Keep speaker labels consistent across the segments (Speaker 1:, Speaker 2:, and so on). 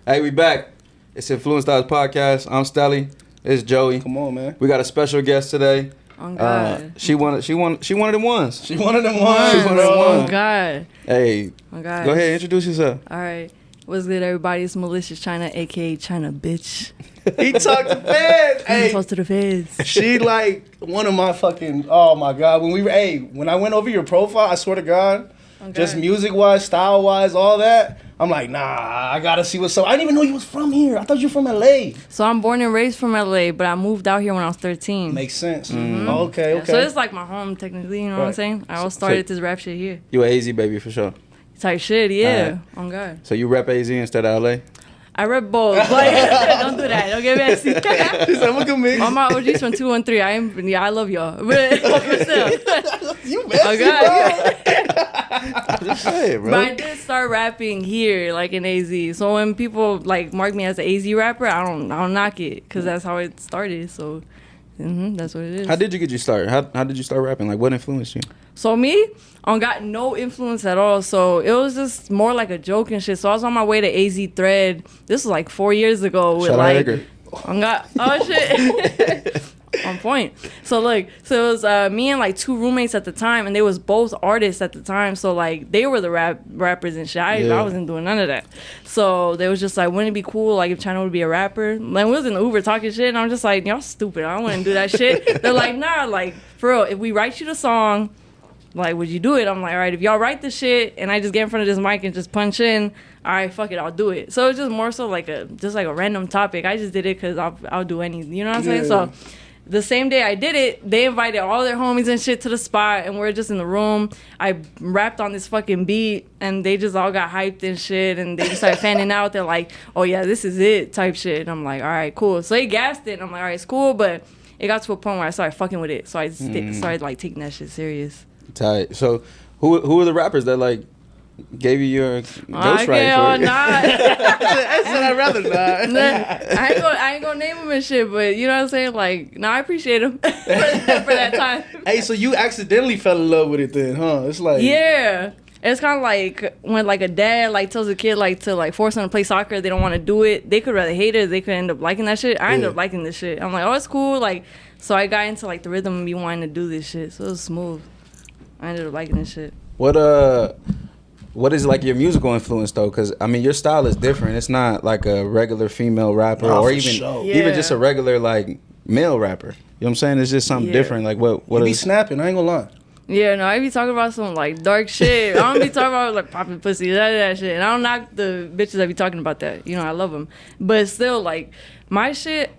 Speaker 1: Hey, we back. It's Influence Styles Podcast. I'm Stelly. It's Joey.
Speaker 2: Come on, man.
Speaker 1: We got a special guest today.
Speaker 3: Oh God.
Speaker 1: She one of them ones.
Speaker 2: She one of them ones.
Speaker 1: She's one of them ones.
Speaker 3: Oh God.
Speaker 1: Hey.
Speaker 3: Oh God.
Speaker 1: Go ahead, introduce yourself.
Speaker 3: All right. What's good, everybody? It's MALICIOUSCHINA, aka China bitch.
Speaker 2: He talked to feds. Hey,
Speaker 3: Talk to the feds.
Speaker 2: she like one of my fucking. Oh my God. When I went over your profile, I swear to God,
Speaker 3: Oh,
Speaker 2: just
Speaker 3: God.
Speaker 2: music wise, style wise, all that. I'm like, nah, I gotta see what's up. I didn't even know you was from here. I thought you were from LA.
Speaker 3: So I'm born and raised from LA, but I moved out here when I was 13.
Speaker 2: Makes sense.
Speaker 1: Mm-hmm.
Speaker 2: Okay, okay.
Speaker 3: So it's like my home, technically. You know what I'm
Speaker 2: Right.
Speaker 3: saying? I all started this rap shit here.
Speaker 1: You a AZ baby for sure.
Speaker 3: Type shit, yeah.
Speaker 1: Alright.
Speaker 3: Oh God.
Speaker 1: So you rep AZ instead of LA?
Speaker 3: I rep both. Like, don't do that. Don't get messy.
Speaker 2: He said, look at me.
Speaker 3: All my OGs from 213. I love y'all. But still.
Speaker 2: You messy,
Speaker 3: Oh God.
Speaker 1: Just say it, bro.
Speaker 3: But I did start rapping here, like in AZ. So when people like mark me as an AZ rapper, I don't knock it, cause that's how it started. So that's what it is.
Speaker 1: How did you get your start? How did you start rapping? Like, what influenced you?
Speaker 3: So me, I got no influence at all. So it was just more like a joke and shit. So I was on my way to AZ Thread. This was like 4 years ago. With
Speaker 1: Shout out
Speaker 3: like,
Speaker 1: Edgar.
Speaker 3: oh shit. On point. So it was me and like two roommates at the time, and they was both artists at the time. So like they were the rappers and shit. I wasn't doing none of that. So they was just like, wouldn't it be cool like if China would be a rapper? Like we was in the Uber talking shit, and I'm just like, y'all stupid. I don't want to do that shit. They're like, nah, like for real. If we write you the song, like would you do it? I'm like, all right. If y'all write the shit, and I just get in front of this mic and just punch in, all right, fuck it, I'll do it. So it's just more so like a random topic. I just did it because I'll do anything. You know what I'm saying? So. The same day I did it, they invited all their homies and shit to the spot, and we're just in the room. I rapped on this fucking beat, and they just all got hyped and shit, and they just started fanning out. They're like, oh yeah, this is it, type shit. And I'm like, all right, cool. So they gassed it, and I'm like, all right, it's cool, but it got to a point where I started fucking with it. So I started like taking that shit serious.
Speaker 1: Tight. So who are the rappers that like gave you your ghostwriting for it?
Speaker 2: I said I'd rather not.
Speaker 3: I ain't gonna name them and shit, but you know what I'm saying? Like, no, I appreciate them for that time.
Speaker 2: Hey, so you accidentally fell in love with it then, huh? It's like
Speaker 3: Yeah. It's kind of like when like a dad like tells a kid like to like force them to play soccer, they don't want to do it. They could rather hate it. They could end up liking that shit. I ended up liking this shit. I'm like, oh, it's cool. Like, so I got into like the rhythm and me wanting to do this shit. So it was smooth. I ended up liking this shit.
Speaker 1: What is like your musical influence though? Because I mean, your style is different. It's not like a regular female rapper or even just a regular like male rapper. You know what I'm saying? It's just something different. Like what
Speaker 2: you be snapping? I ain't gonna lie.
Speaker 3: Yeah, no, I be talking about some like dark shit. I don't be talking about like popping pussy, that shit. And I don't knock the bitches that be talking about that. You know, I love them. But still, like my shit,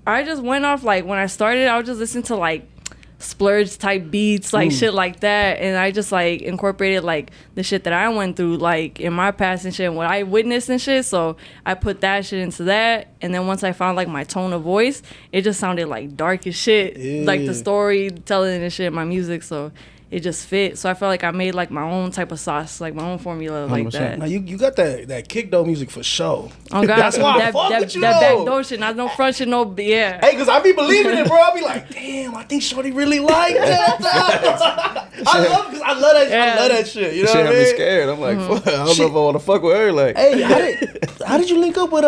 Speaker 3: I just went off like when I started, I was just listening to like splurge type beats, like shit like that, and I just like incorporated like the shit that I went through like in my past and shit and what I witnessed and shit, so I put that shit into that, and then once I found like my tone of voice, it just sounded like dark as shit, like the storytelling and shit in my music, so it just fit. So I felt like I made like my own type of sauce, like my own formula, like
Speaker 1: 100%.
Speaker 3: that.
Speaker 2: Now you got that kick though music for sure.
Speaker 3: Oh God,
Speaker 2: That's why I fuck with you
Speaker 3: that
Speaker 2: though.
Speaker 3: back door shit, not no front shit, no yeah.
Speaker 2: Hey, cause I be believing it, bro. I be like, damn, I think Shorty really like that. I love that shit. You know
Speaker 1: She
Speaker 2: what I
Speaker 1: had me
Speaker 2: mean?
Speaker 1: scared. I'm like, fuck, I don't know if I want to fuck with her. Like,
Speaker 2: Hey, how did you link up with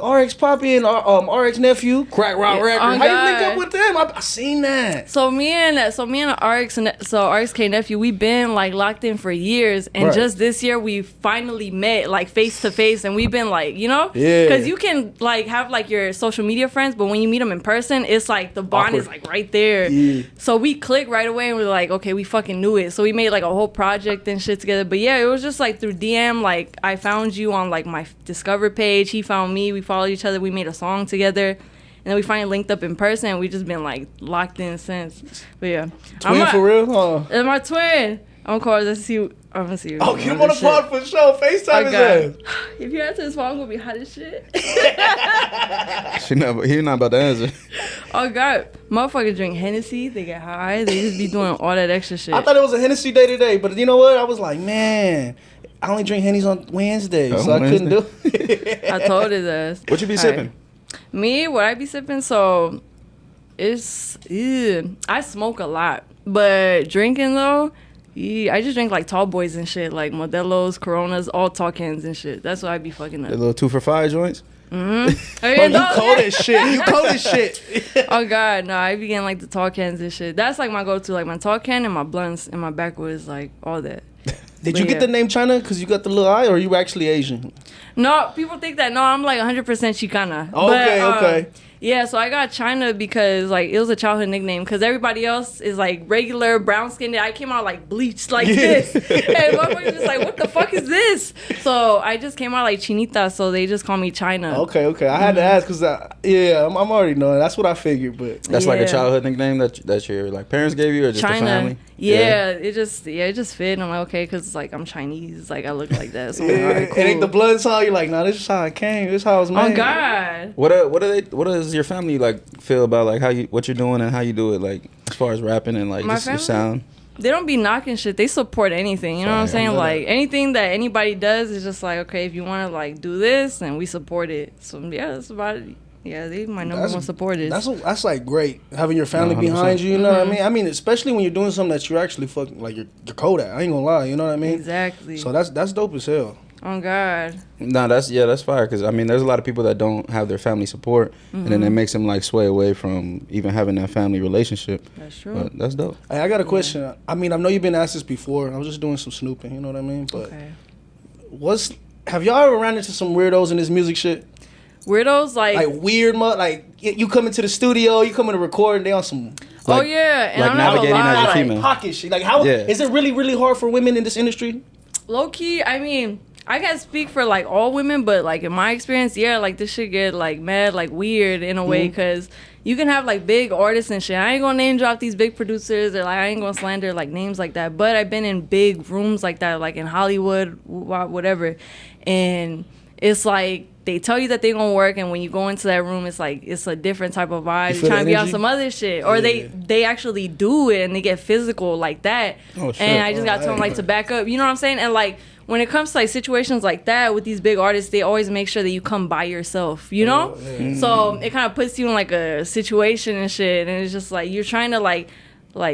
Speaker 2: RX Poppy and RX Nephew?
Speaker 1: Crack Rock Records.
Speaker 3: Oh,
Speaker 2: How you link
Speaker 3: God.
Speaker 2: up with them? I seen that.
Speaker 3: So me and RXK nephew, we been like locked in for years, and
Speaker 2: Right.
Speaker 3: just this year we finally met like face to face, and we've been like, you know,
Speaker 2: Yeah.
Speaker 3: because you can like have like your social media friends, but when you meet them in person, it's like the bond is like right there.
Speaker 2: Yeah.
Speaker 3: So we clicked right away, and we're like, okay, we fucking knew it. So we made like a whole project and shit together. But yeah, it was just like through DM, like I found you on like my Discover page, he found me, we followed each other, we made a song together. And then we finally linked up in person, and we just been like locked in since. But yeah,
Speaker 2: Twin for real? Huh?
Speaker 3: it's my twin. I'm gonna call her. Let's see. I'm gonna see.
Speaker 2: Oh, get him on the pod for sure. FaceTime his ass.
Speaker 3: If you answer this phone, I'm gonna be hot as shit.
Speaker 1: He not about to answer.
Speaker 3: Oh God, motherfuckers drink Hennessy. They get high. They just be doing all that extra shit.
Speaker 2: I thought it was a Hennessy day today, but you know what? I was like, man, I only drink Henny's on Wednesday, so I couldn't do it.
Speaker 3: I told his ass.
Speaker 1: What you be sipping?
Speaker 3: Me, what I be sipping? So, it's I smoke a lot, but drinking though. Yeah, I just drink like tall boys and shit, like Modelo's, Coronas, all tall cans and shit. That's what I be fucking up.
Speaker 1: The little 2 for $5 joints.
Speaker 3: Mm-hmm.
Speaker 2: Bro, you cold as shit. You cold as shit.
Speaker 3: Oh God, no! I be getting like the tall cans and shit. That's like my go-to, like my tall can and my blunts and my backwoods, like all that.
Speaker 2: Did you get the name China because you got the little eye, or you actually Asian?
Speaker 3: No, people think that. No, I'm like 100% Chicana.
Speaker 2: Okay, okay.
Speaker 3: Yeah, so I got China because like it was a childhood nickname because everybody else is like regular brown skinned. I came out like bleached like this, and motherfuckers just like, what the fuck is this? So I just came out like Chinita, so they just call me China.
Speaker 2: Okay. I had to ask because I'm already knowing. That's what I figured, but
Speaker 1: that's like a childhood nickname that your like parents gave you or just
Speaker 3: China.
Speaker 1: the family.
Speaker 3: Yeah, it just fit. And I'm like, okay, because like I'm Chinese, like I look like that. So I'm like, all right, cool.
Speaker 2: It ain't the blood song. You're like, nah, this is how I came. This is how I was made.
Speaker 3: Oh God.
Speaker 1: What does your family like feel about like what you're doing and how you do it, like as far as rapping and like just your sound?
Speaker 3: They don't be knocking shit. They support anything. You know what I'm saying? Like anything that anybody does is just like, okay, if you want to like do this, and we support it. So yeah, that's about it. Yeah, they my number one supporters.
Speaker 2: That's like great having your family behind you. You know what I mean? I mean, especially when you're doing something that you're actually fucking like you're code at. I ain't gonna lie. You know what I mean?
Speaker 3: Exactly.
Speaker 2: So that's dope as hell.
Speaker 3: Oh God.
Speaker 1: No, that's fire because I mean, there's a lot of people that don't have their family support, and then it makes them like sway away from even having that family relationship.
Speaker 3: That's true.
Speaker 1: But that's dope.
Speaker 2: Hey, I got a question. Yeah. I mean, I know you've been asked this before. I was just doing some snooping. You know what I mean? But have y'all ever ran into some weirdos in this music shit?
Speaker 3: Weirdos like
Speaker 2: weird like you come into the studio, you come in to record, and they on some.
Speaker 3: Like, oh yeah, and
Speaker 1: like
Speaker 3: I'm
Speaker 1: navigating
Speaker 3: not
Speaker 1: as a
Speaker 3: like
Speaker 1: female.
Speaker 2: Pocket shit. Like how is it really hard for women in this industry?
Speaker 3: Low key, I mean, I can't speak for like all women, but like in my experience, yeah, like this shit get like mad, like weird in a way, because you can have like big artists and shit. I ain't gonna name drop these big producers or like I ain't gonna slander like names like that, but I've been in big rooms like that, like in Hollywood, whatever, and it's like they tell you that they gonna work, and when you go into that room, it's like it's a different type of vibe. You're trying to be on some other shit, or they actually do it and they get physical like that. Oh, shit. And I just got told like to back up. You know what I'm saying? And like when it comes to like situations like that with these big artists, they always make sure that you come by yourself. You know? So it kind of puts you in like a situation and shit, and it's just like you're trying to like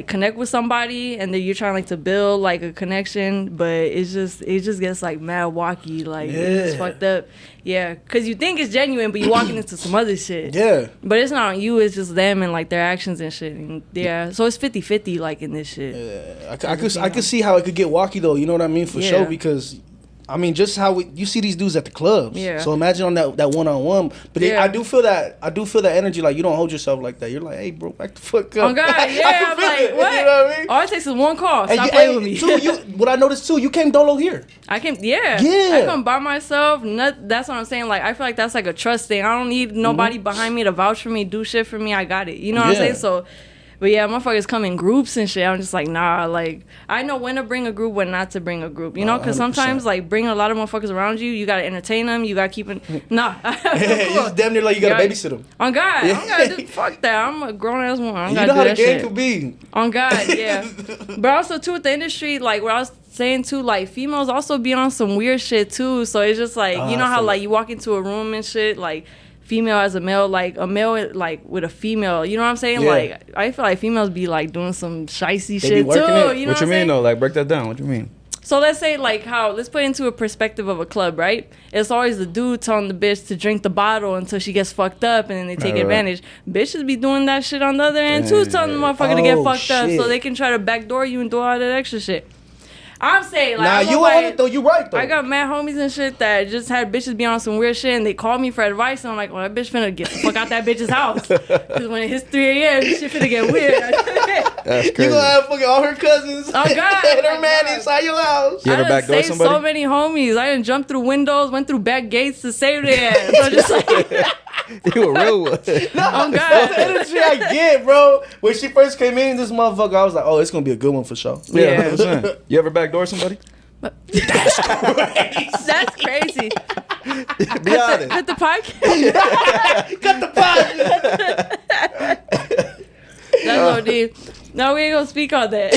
Speaker 3: connect with somebody, and then you're trying like to build like a connection, but it just gets like mad wacky, like it's fucked up. Yeah, because you think it's genuine, but you walking into some other shit. Yeah, but it's not on you, it's just them and like their actions and shit. And yeah, so it's 50-50 like in this shit.
Speaker 2: Yeah, I could see how it could get wacky though, you know what I mean, for sure, because I mean, just how you see these dudes at the clubs. Yeah. So imagine on that one-on-one. But I do feel that energy. Like you don't hold yourself like that. You're like, hey, bro, back the fuck up.
Speaker 3: Oh God, yeah. I'm like, what?
Speaker 2: You know what I mean?
Speaker 3: All it takes is one call. Stop playing with me.
Speaker 2: What I noticed too, you came dolo here.
Speaker 3: I came, I come by myself. That's what I'm saying. Like I feel like that's like a trust thing. I don't need nobody behind me to vouch for me, do shit for me. I got it. You know what I'm saying? So. But yeah, motherfuckers come in groups and shit. I'm just like, nah, like, I know when to bring a group, when not to bring a group, you know? Because sometimes, like, bringing a lot of motherfuckers around you, you got to entertain them, you got to keep it, nah.
Speaker 2: It's damn near like you got to babysit them.
Speaker 3: On God, I don't fuck that. I'm a grown-ass woman. I don't gotta
Speaker 2: know how
Speaker 3: do
Speaker 2: the game could be.
Speaker 3: On God, yeah. But also, too, with the industry, like, what I was saying, too, like, females also be on some weird shit, too. So it's just like, you know how, like, you walk into a room and shit, like, female as a male, like a male like with a female, you know what I'm saying? Yeah. Like I feel like females be like doing some shicey shit too. You know
Speaker 1: what you mean though? Like break that down. What you mean?
Speaker 3: So let's say like let's put it into a perspective of a club, right? It's always the dude telling the bitch to drink the bottle until she gets fucked up, and then they take advantage. Bitches be doing that shit on the other end too, telling the motherfucker to get fucked up so they can try to backdoor you and do all that extra shit. I'm saying, like,
Speaker 2: you on it though. You right though.
Speaker 3: I got mad homies and shit that just had bitches be on some weird shit, and they called me for advice, and I'm like, well, that bitch finna get the fuck out that bitch's house, because when it hits 3 a.m., shit finna get weird.
Speaker 2: That's crazy. You gonna have fucking all her cousins and her man inside your house.
Speaker 1: You ever backdoor somebody?
Speaker 3: So many homies. I done jumped through windows, went through back gates to save their ass. So just like.
Speaker 1: You a real one.
Speaker 2: No, oh God. That's the energy I get, bro. When she first came in, this motherfucker, I was like, oh, it's gonna be a good one for sure.
Speaker 1: Yeah. You ever backdoor somebody?
Speaker 3: That's crazy. That's crazy.
Speaker 1: Be honest.
Speaker 3: Cut the podcast.
Speaker 2: Cut the podcast.
Speaker 3: That's OD. No, we ain't gonna speak on that.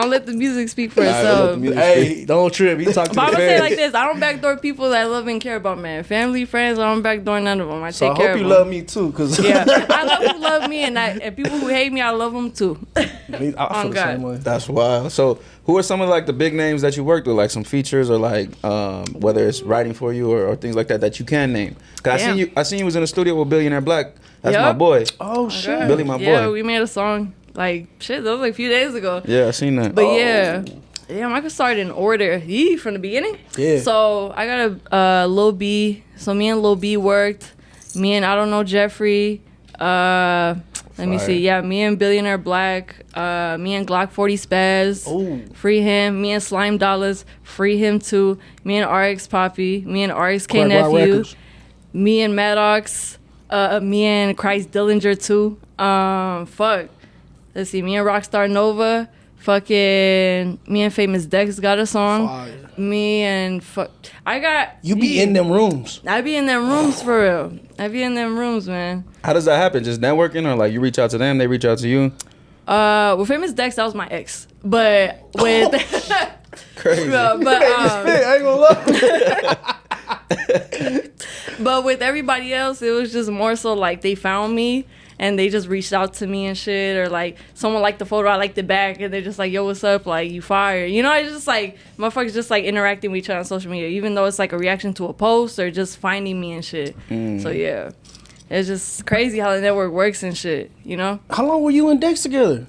Speaker 3: don't let the music speak for itself.
Speaker 2: Hey, don't trip. You talk to
Speaker 3: but
Speaker 2: the
Speaker 3: I'm gonna
Speaker 2: fans.
Speaker 3: say it like this: I don't backdoor people that I love and care about, man. Family, friends, I don't backdoor none of them. I take care of them.
Speaker 2: I hope you love me too, cause
Speaker 3: yeah, I love who love me, and people who hate me, I love them too.
Speaker 2: I feel the same way.
Speaker 1: That's wild. So, who are some of like the big names that you worked with, like some features or like whether it's writing for you or things like that you can name? Cause I seen you was in the studio with Billionaire Black. That's my boy.
Speaker 2: Oh shit,
Speaker 1: Billy, my boy.
Speaker 3: Yeah, we made a song like shit. That was like a few days ago.
Speaker 1: Yeah, I seen that.
Speaker 3: But yeah, I could start in order. From the beginning.
Speaker 2: Yeah.
Speaker 3: So I got a Lil B. So me and Lil B worked. Me and I don't know Jeffrey. Let me see. Yeah, me and Billionaire Black. Me and Glock 40 Spaz.
Speaker 2: Ooh.
Speaker 3: Free him. Me and Slime Dollars. Free him too. Me and RX Poppy. Me and RXK Nephew. Me and Maddox. Me and Christ Dillinger too. Fuck. Let's see. Me and Rockstar Nova. Fucking. Me and Famous Dex got a song. Fire. Me and
Speaker 2: You be in them rooms.
Speaker 3: I be in them rooms for real. I be in them rooms, man.
Speaker 1: How does that happen? Just networking, or like you reach out to them, they reach out to you?
Speaker 3: With Famous Dex, that was my ex. But with
Speaker 1: crazy.
Speaker 2: I ain't gonna lie.
Speaker 3: But with everybody else, it was just more so like they found me and they just reached out to me and shit, or like someone liked the photo, I liked it back, and they're just like, yo, what's up, like, you fire, you know? It's just like motherfuckers just like interacting with each other on social media, even though it's like a reaction to a post or just finding me and shit. So yeah, it's just crazy how the network works and shit, you know?
Speaker 2: How long were you and Dex together?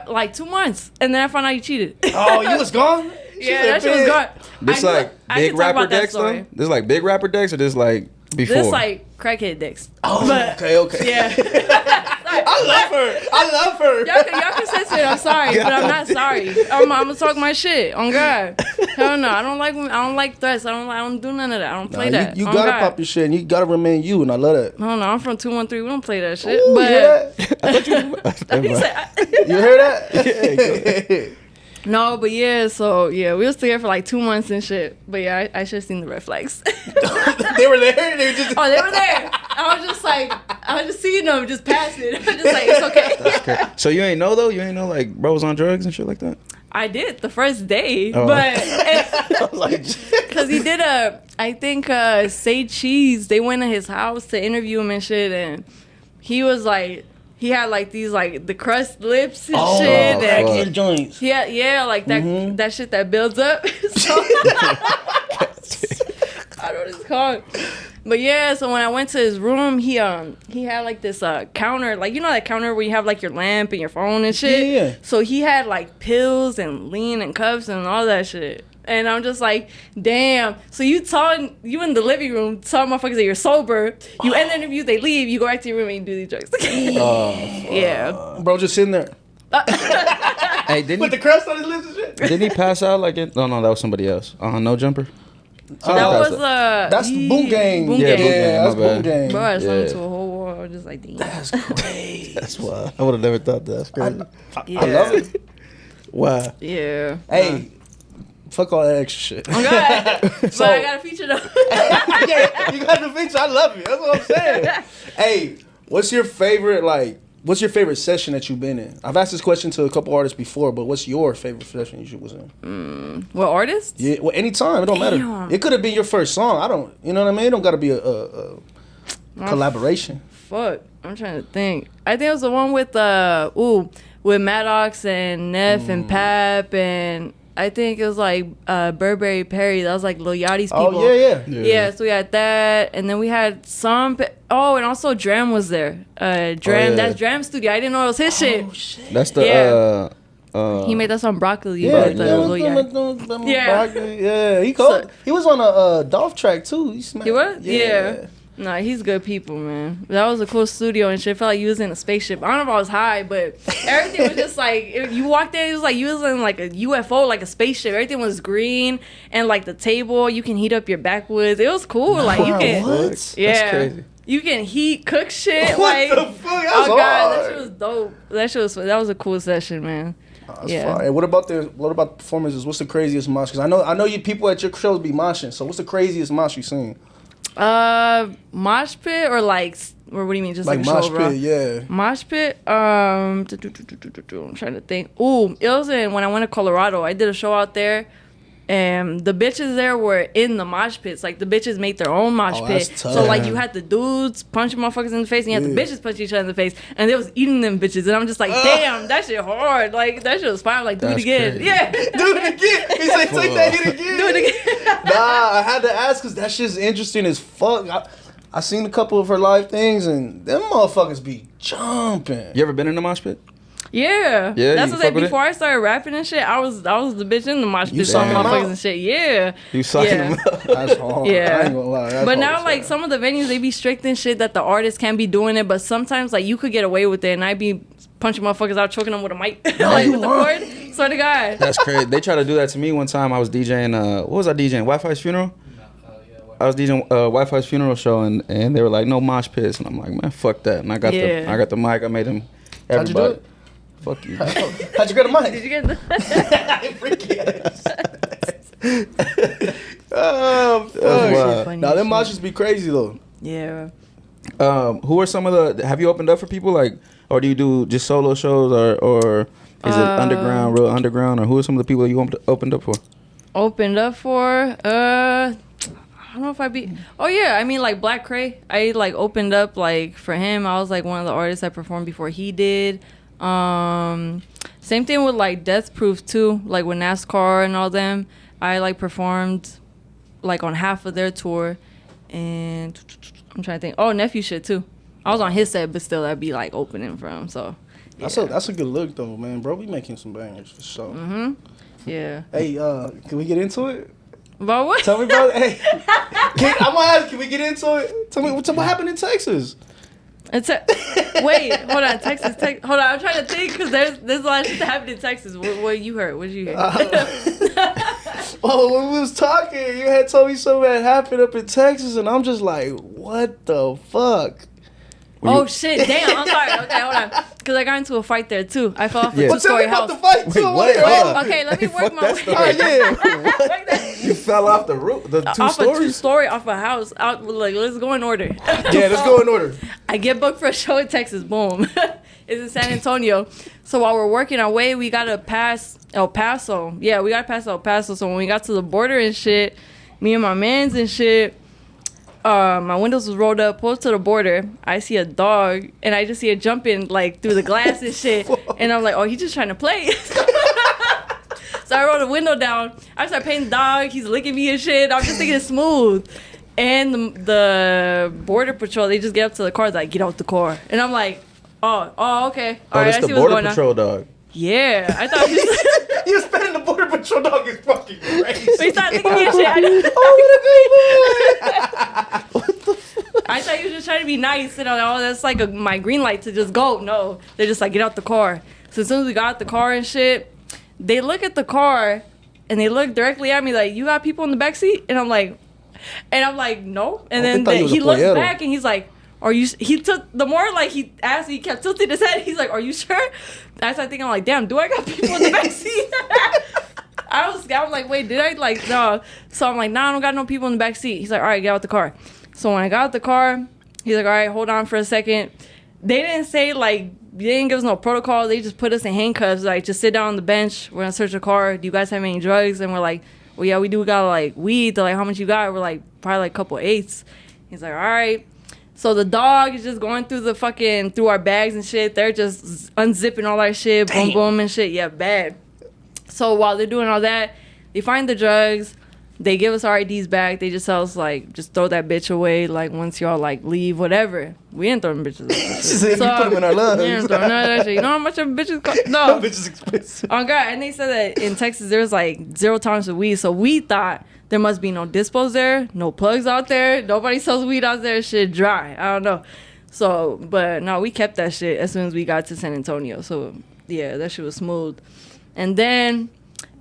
Speaker 3: Like 2 months, and then I found out you cheated.
Speaker 2: Oh, you was gone?
Speaker 3: Yeah, that shit was gone.
Speaker 1: This like big rapper Dex though? This like big rapper Dex, or this like before?
Speaker 3: This like crackhead Dex.
Speaker 2: Oh, but, okay.
Speaker 3: Yeah.
Speaker 2: I love her.
Speaker 3: Y'all can censor it. I'm sorry, but I'm not sorry. I'm gonna talk my shit. On God. Hell no. I don't like threats. I don't do none of that. I don't play that.
Speaker 2: You gotta pop your shit, and you gotta remain you, and I love that.
Speaker 3: No, I'm from 213. We don't play that shit.
Speaker 2: Ooh,
Speaker 3: but
Speaker 2: you hear that?
Speaker 3: Yeah. No, but yeah, so yeah, we was together for like 2 months and shit. But yeah, I should have seen the red flags.
Speaker 2: They were there? They
Speaker 3: were there. I was just seeing them, just passing it. I'm just like, it's okay.
Speaker 1: That's crazy. So you ain't know though? You ain't know like bro was on drugs and shit like that?
Speaker 3: I did the first day, but because he did I think Say Cheese, they went to his house to interview him and shit, and he was like, he had like these like the crust lips and shit.
Speaker 2: Crackhead joints.
Speaker 3: Yeah, like that that shit that builds up. So, I don't know what it's called. But yeah, so when I went to his room, he had like this counter, like you know that counter where you have like your lamp and your phone and shit.
Speaker 2: Yeah.
Speaker 3: So he had like pills and lean and cuffs and all that shit. And I'm just like, damn. So you in the living room, tell motherfuckers that you're sober. You end the interview, they leave. You go back to your room and you do these drugs. Yeah.
Speaker 2: Bro, just sitting there.
Speaker 1: Hey,
Speaker 2: with the crust on his lips and shit.
Speaker 1: Didn't he pass out like it? No, that was somebody else. No Jumper.
Speaker 2: That's Boom Gang.
Speaker 3: Boom
Speaker 2: Gang.
Speaker 3: Yeah,
Speaker 2: that's Boom Gang.
Speaker 3: Bro, I sung to a whole wall. Just like, damn.
Speaker 2: That's crazy.
Speaker 1: That's wild. I would have never thought that. That's crazy.
Speaker 2: I love it.
Speaker 1: Wow.
Speaker 3: Yeah.
Speaker 2: Hey. Fuck all that extra shit.
Speaker 3: Oh God. But I got a feature though.
Speaker 2: Yeah, you got the feature. I love it. That's what I'm saying. Hey, what's your favorite session that you've been in? I've asked this question to a couple artists before, but what's your favorite session you was in?
Speaker 3: What artist?
Speaker 2: Yeah, well, anytime. It don't matter. It could have been your first song. You know what I mean? It don't got to be a collaboration.
Speaker 3: Fuck. I'm trying to think. I think it was the one with Maddox and Neff and Pap, and I think it was like Burberry Perry. That was like Lil Yachty's people.
Speaker 2: Oh, yeah.
Speaker 3: So we had that, and then we had some. And also Dram was there. Dram, that's Dram's studio. I didn't know it was his shit.
Speaker 1: That's the
Speaker 3: he made that song Broccoli.
Speaker 2: Yeah. He called. He was on a Dolph track too. He
Speaker 3: was. Yeah. Nah, he's good people, man. That was a cool studio and shit. Felt like you was in a spaceship. I don't know if I was high, but everything was just like, you walked in, it was like you was in like a UFO, like a spaceship. Everything was green, and like the table you can heat up your backwoods. It was cool. Like you can,
Speaker 1: what?
Speaker 3: Yeah,
Speaker 1: that's crazy.
Speaker 3: You can cook shit.
Speaker 2: What
Speaker 3: like,
Speaker 2: the fuck? That was hard.
Speaker 3: that shit was dope. That was a cool session, man.
Speaker 2: That's fine. And what about the performances? What's the craziest mosh? Because I know you people at your shows be moshing. So what's the craziest mosh you seen?
Speaker 3: Mosh pit or like Or what do you mean? Just
Speaker 2: like
Speaker 3: a
Speaker 2: mosh
Speaker 3: show,
Speaker 2: pit, yeah.
Speaker 3: Mosh pit. I'm trying to think. Ooh, it was when I went to Colorado. I did a show out there. And the bitches there were in the mosh pits. Like, the bitches made their own mosh pit. So, like, you had the dudes punching motherfuckers in the face, and you had the bitches punching each other in the face. And they was eating them bitches. And I'm just like, damn, that shit hard. Like, that shit was fine. Like, do it again. Crazy. Yeah.
Speaker 2: Do it again. He's like, take that hit again. Do it again. Nah, I had to ask because that shit's interesting as fuck. I seen a couple of her live things, and them motherfuckers be jumping.
Speaker 1: You ever been in the mosh pit?
Speaker 3: Yeah, that's what I said. Before I started rapping and shit, I was the bitch in the mosh pit, talking motherfuckers and shit. Yeah,
Speaker 1: you sucking them up.
Speaker 2: That's hard.
Speaker 3: Yeah,
Speaker 2: I ain't gonna lie. That's
Speaker 3: but now, like, some of the venues, they be strict and shit that the artists can't be doing it. But sometimes, like, you could get away with it, and I be punching motherfuckers out, choking them with a mic, like with the cord. Swear to God.
Speaker 1: That's crazy. They tried to do that to me one time. I was DJing. What was I DJing? Wi-Fi's funeral. I was DJing Wi-Fi's funeral show, and they were like, no mosh pits, and I'm like, man, fuck that. And I got the mic. I made him. Everybody.
Speaker 2: How'd you do it?
Speaker 1: Fuck you.
Speaker 2: How'd you get a mic?
Speaker 3: Did you get the
Speaker 2: freaky ass. Oh, fuck. Now, them moshes be crazy, though.
Speaker 3: Yeah.
Speaker 1: Who are some of the... Have you opened up for people, like... Or do you do just solo shows, or is it underground, real underground? Or who are some of the people you opened up for?
Speaker 3: Opened up for? I don't know if I'd be... Oh, yeah. I mean, like, Black Cray. I, like, opened up, like, for him. I was, like, one of the artists that performed before he did. Same thing with, like, Death Proof, too. Like, with NASCAR and all them. I, like, performed, like, on half of their tour. And I'm trying to think. Oh, Nephew shit, too. I was on his set, but still, I'd be, like, opening for him, so... Yeah.
Speaker 2: That's a good look, though, man. Bro, we making some bangers, for sure.
Speaker 3: Mm-hmm. Yeah.
Speaker 2: Hey, can we get into it?
Speaker 3: About what?
Speaker 2: Tell me about it. Hey, I'm gonna ask, can we get into it? Tell me what happened in Texas.
Speaker 3: Wait, hold on, Texas. Hold on, I'm trying to think because there's a lot of shit that happened in Texas. What you heard? What did you hear?
Speaker 2: Oh, when we was talking, you had told me something that happened up in Texas, and I'm just like, what the fuck?
Speaker 3: Oh shit! Damn, I'm sorry. Okay, hold on. Because I got into a fight there too. I fell off a two-story house.
Speaker 2: The fight too.
Speaker 3: Wait, okay, let me work my way.
Speaker 1: You fell off the roof. The two
Speaker 3: off
Speaker 1: stories?
Speaker 3: A two-story off a house. Like, let's go in order.
Speaker 2: Yeah, let's go in order.
Speaker 3: I get booked for a show in Texas. Boom. It's in San Antonio. So while we're working our way, we gotta pass El Paso. Yeah, we gotta pass El Paso. So when we got to the border and shit, me and my mans and shit. My windows was rolled up, pulled to the border. I see a dog, and I just see it jumping, like, through the glass and shit. And I'm like, oh, he's just trying to play. So I rolled the window down. I started painting the dog. He's licking me and shit. I'm just thinking it's smooth. And the border patrol, they just get up to the car, like, get out the car. And I'm like, oh, okay. All right, I see what's going on.
Speaker 1: That's the border patrol dog.
Speaker 3: Yeah, I thought he was...
Speaker 2: You spending the border patrol dog is fucking crazy.
Speaker 3: He started licking me and shit.
Speaker 2: What the fuck?
Speaker 3: I thought he was just trying to be nice. And that's like my green light to just go. No, they're just like, get out the car. So as soon as we got out the car and shit, they look at the car and they look directly at me like, you got people in the backseat? And I'm like, no. And then he looks back and he's like, he took, the more like he asked, he kept tilting his head. He's like, are you sure? I started thinking, I'm like, damn, do I got people in the backseat? I was like, wait, did I? Like, no. So I'm like, nah, I don't got no people in the backseat. He's like, all right, get out the car. So when I got out the car, he's like, all right, hold on for a second. They didn't say, like, they didn't give us no protocol. They just put us in handcuffs. Like, just sit down on the bench. We're going to search the car. Do you guys have any drugs? And we're like, well, yeah, we do. We got, like, weed. They're like, how much you got? We're like, probably like a couple eights. He's like, all right. So the dog is just going through our bags and shit. They're just unzipping all our shit, boom, boom, and shit. Yeah, bad. So while they're doing all that, they find the drugs. They give us our IDs back. They just tell us, like, just throw that bitch away, like, once y'all, like, leave, whatever. We didn't throw them bitches away.
Speaker 2: So you put them in our lungs.
Speaker 3: We didn't throw none of that shit. You know how much a bitches cost? No.
Speaker 2: Bitch is expensive.
Speaker 3: Oh, God. And they said that in Texas, there was, like, 0 tolerance for weed. So we thought there must be no dispos there, no plugs out there. Nobody sells weed out there. Shit dry. I don't know. So, but, no, we kept that shit as soon as we got to San Antonio. So, yeah, that shit was smooth. And then...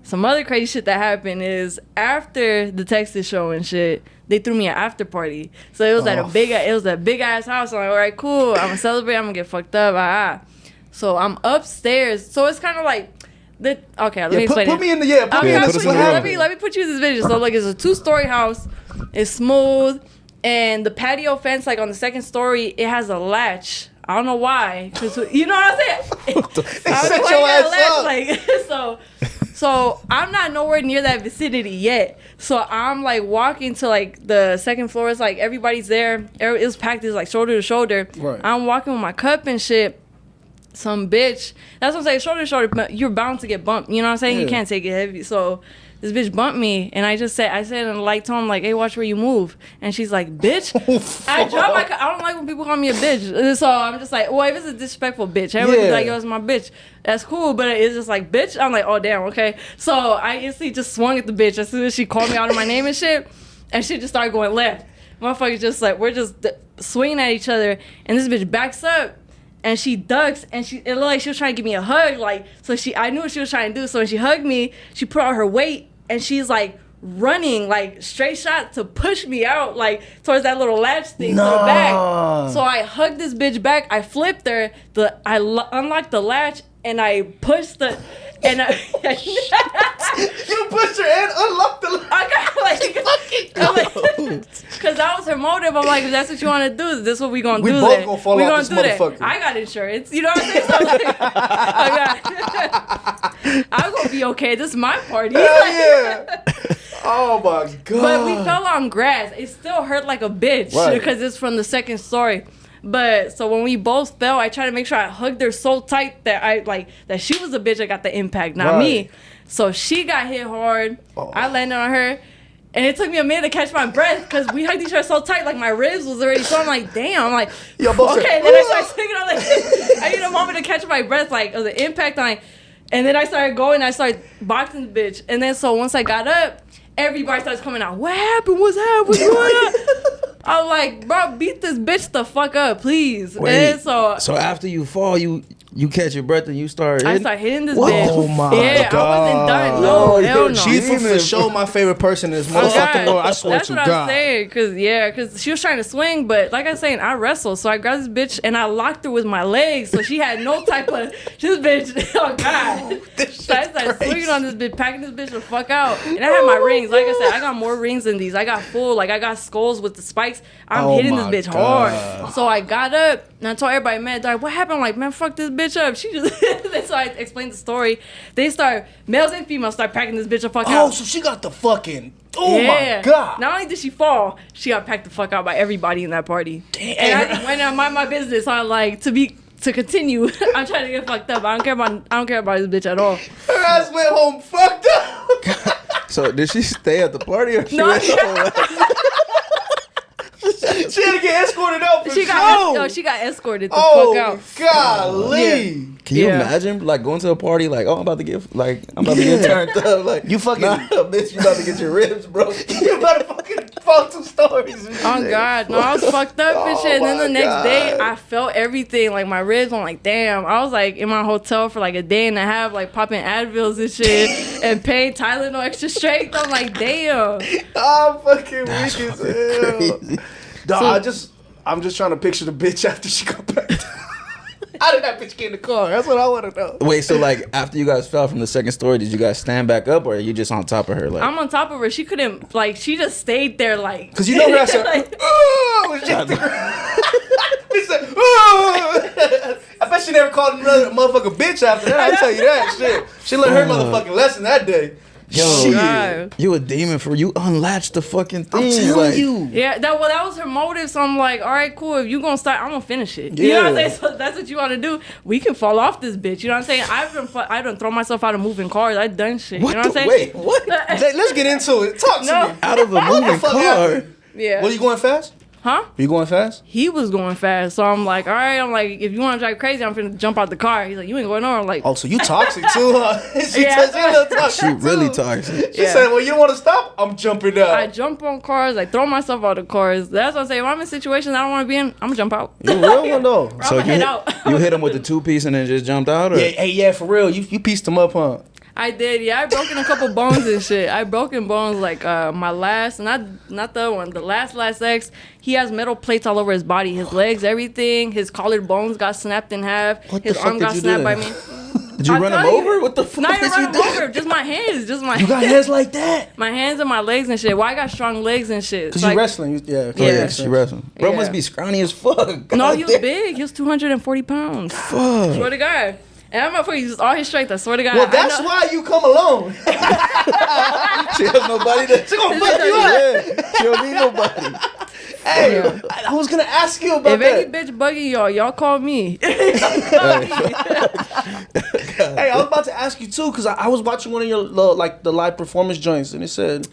Speaker 3: some other crazy shit that happened is after the Texas show and shit, they threw me an after party. So it was at a big ass house. I'm like, all right, cool. I'm gonna celebrate. I'm gonna get fucked up. So I'm upstairs. So it's kind of like let me explain.
Speaker 2: Put me in the
Speaker 3: let me put you in this vision. So like it's a 2-story house. It's smooth. And the patio fence, like on the second story, it has a latch. I don't know why. Cause you know what I'm saying?
Speaker 2: They set your ass up.
Speaker 3: Like, so I'm not nowhere near that vicinity yet. So I'm like walking to like the second floor. It's like everybody's there. It was packed. It's like shoulder to shoulder.
Speaker 2: Right.
Speaker 3: I'm walking with my cup and shit. Some bitch. That's what I'm saying. Shoulder to shoulder. But you're bound to get bumped. You know what I'm saying? Yeah. You can't take it heavy. So this bitch bumped me, and I said in a light tone, like, hey, watch where you move. And she's like, bitch. I dropped my I don't like when people call me a bitch. So I'm just like, well, if it's a disrespectful bitch, everybody be like, yo, it's my bitch. That's cool, but it's just like, bitch. I'm like, oh, damn, okay. So I instantly just swung at the bitch as soon as she called me out of my name and shit, and she just started going left. Motherfuckers just like, we're just swinging at each other, and this bitch backs up. And she ducks, and it looked like she was trying to give me a hug, like, so I knew what she was trying to do. So when she hugged me, she put out her weight, and she's like running, like straight shot to push me out, like towards that little latch thing to the back. So I hugged this bitch back. I flipped her. I unlocked the latch, and I pushed the. And I,
Speaker 2: you pushed her and unlocked the.
Speaker 3: I got like, because that was her motive. I'm like, if that's what you want to do, is this what we gonna do?
Speaker 2: We both gonna fall off this motherfucker.
Speaker 3: I got insurance. You know what I'm saying? So like, I'm gonna be okay. This is my party.
Speaker 2: Yeah. Oh my god.
Speaker 3: But we fell on grass. It still hurt like a bitch because it's from the second story. But so when we both fell, I tried to make sure I hugged her so tight that that she was a bitch that got the impact, not me. So she got hit hard. I landed on her, and it took me a minute to catch my breath because we hugged each other so tight, like my ribs was already. So I'm like, damn. I'm like, okay. Then I started singing. I'm like, I need a moment to catch my breath, like of the impact on. And then I started going. I started boxing the bitch, and then so once I got up, everybody starts coming out. What happened? What's happening? What's going on? I'm like, bro, beat this bitch the fuck up, please.
Speaker 1: Wait,
Speaker 3: and so
Speaker 1: after you fall, you catch your breath and you start hitting?
Speaker 3: I start hitting this bitch.
Speaker 2: Oh my
Speaker 3: god. I wasn't done. No, hell no.
Speaker 2: She's for sure my favorite person in this motherfucking world. I swear to God.
Speaker 3: That's what I'm saying. Because she was trying to swing, but like I was saying, I wrestled. So I grabbed this bitch and I locked her with my legs. So she had no type of, this bitch, oh God. So I started swinging on this bitch, packing this bitch the fuck out. And I had my rings. Like I said, I got more rings than these. I got full, like I got skulls with the spikes. I'm hitting this bitch hard. So I got up and I told everybody, man, dog, what happened? I'm like, man, fuck this bitch up. She just, so I explained the story. They start, males and females start packing this bitch the fuck out.
Speaker 2: Oh, so she got the fucking, my God.
Speaker 3: Not only did she fall, she got packed the fuck out by everybody in that party.
Speaker 2: Damn.
Speaker 3: And I just went and mind my business. I'm like, to continue, I'm trying to get fucked up. I don't care about this bitch at all.
Speaker 2: Her ass went home fucked up.
Speaker 1: So did she stay at the party or she
Speaker 3: went
Speaker 1: home?
Speaker 2: She had to get escorted out for
Speaker 3: she got escorted the fuck out.
Speaker 2: Oh, golly.
Speaker 3: Yeah.
Speaker 1: Can you imagine, like, going to a party, like, oh, I'm about to get turned up, like,
Speaker 2: you fucking,
Speaker 1: bitch, you about to get your ribs broke.
Speaker 2: You about to fucking fall some stories.
Speaker 3: Oh God, no, I was fucked up and shit. And then the next day, I felt everything, like my ribs. I'm like, damn. I was like in my hotel for like a day and a half, like popping Advils and shit, and paying Tylenol extra strength. I'm like, damn.
Speaker 2: I'm fucking weak as hell. Dog, I'm just trying to picture the bitch after she got back. How did that bitch get in the car? That's what I want to know.
Speaker 1: Wait, so like after you guys fell from the second story, did you guys stand back up or are you just on top of her? Like,
Speaker 3: I'm on top of her. She couldn't, like, she just stayed there, like.
Speaker 2: Cause you know her, I said,
Speaker 3: like,
Speaker 2: oh, she said, oh. I bet she never called another motherfucker bitch after that. I tell you that shit. She learned her motherfucking lesson that day.
Speaker 1: Yo, you a demon for you unlatched the fucking thing.
Speaker 2: I'm telling you.
Speaker 3: Yeah, that was her motive. So I'm like, all right, cool. If you gonna start, I'm gonna finish it. You know what I'm saying? So that's what you want to do. We can fall off this bitch. You know what I'm saying? I done throw myself out of moving cars. I done shit.
Speaker 1: What
Speaker 3: you know what I'm saying?
Speaker 1: Wait, what?
Speaker 2: Let's get into it. Talk to me.
Speaker 1: Out of a moving car.
Speaker 3: Yeah.
Speaker 2: Well, you going fast?
Speaker 3: Huh?
Speaker 2: You going fast?
Speaker 3: He was going fast, so I'm like, all right. I'm like, if you want to drive crazy, I'm finna jump out the car. He's like, you ain't going nowhere. I'm like,
Speaker 2: oh, so you toxic too, huh?
Speaker 1: She really toxic.
Speaker 2: She said, well, you don't want to stop? I'm jumping out.
Speaker 3: I jump on cars. I throw myself out of cars. That's what I'm saying. If I'm in situations I don't want to be in, I'm gonna jump out.
Speaker 2: You a real one though.
Speaker 1: So you hit him with the 2-piece and then just jumped out? Or?
Speaker 2: Yeah, hey, yeah, for real. You pieced him up, huh?
Speaker 3: I did, yeah. I broken a couple bones and shit. I broken bones like my last, not the other one, the last ex. He has metal plates all over his body, his legs, everything. His collarbones got snapped in half. His arm got snapped by me.
Speaker 1: Did you run him over? What the fuck?
Speaker 3: Not even run him over. Just my hands. Just my.
Speaker 2: You got hands like that?
Speaker 3: My hands and my legs and shit. Why I got strong legs and shit?
Speaker 2: Cause you wrestling. Yeah.
Speaker 1: She wrestling. Bro must be scrawny as fuck.
Speaker 3: No, he was big. He was 240 pounds.
Speaker 2: Fuck.
Speaker 3: Swear to God. And that motherfucker used all his strength. I swear to God.
Speaker 2: Well, that's why you come alone.
Speaker 1: She has nobody to.
Speaker 2: She gonna fuck you up.
Speaker 1: She don't need nobody.
Speaker 2: Hey, I was gonna ask you about
Speaker 3: if
Speaker 2: that.
Speaker 3: If any bitch bugging y'all call me.
Speaker 2: Hey, I was about to ask you too, cause I was watching one of your the live performance joints, and it said,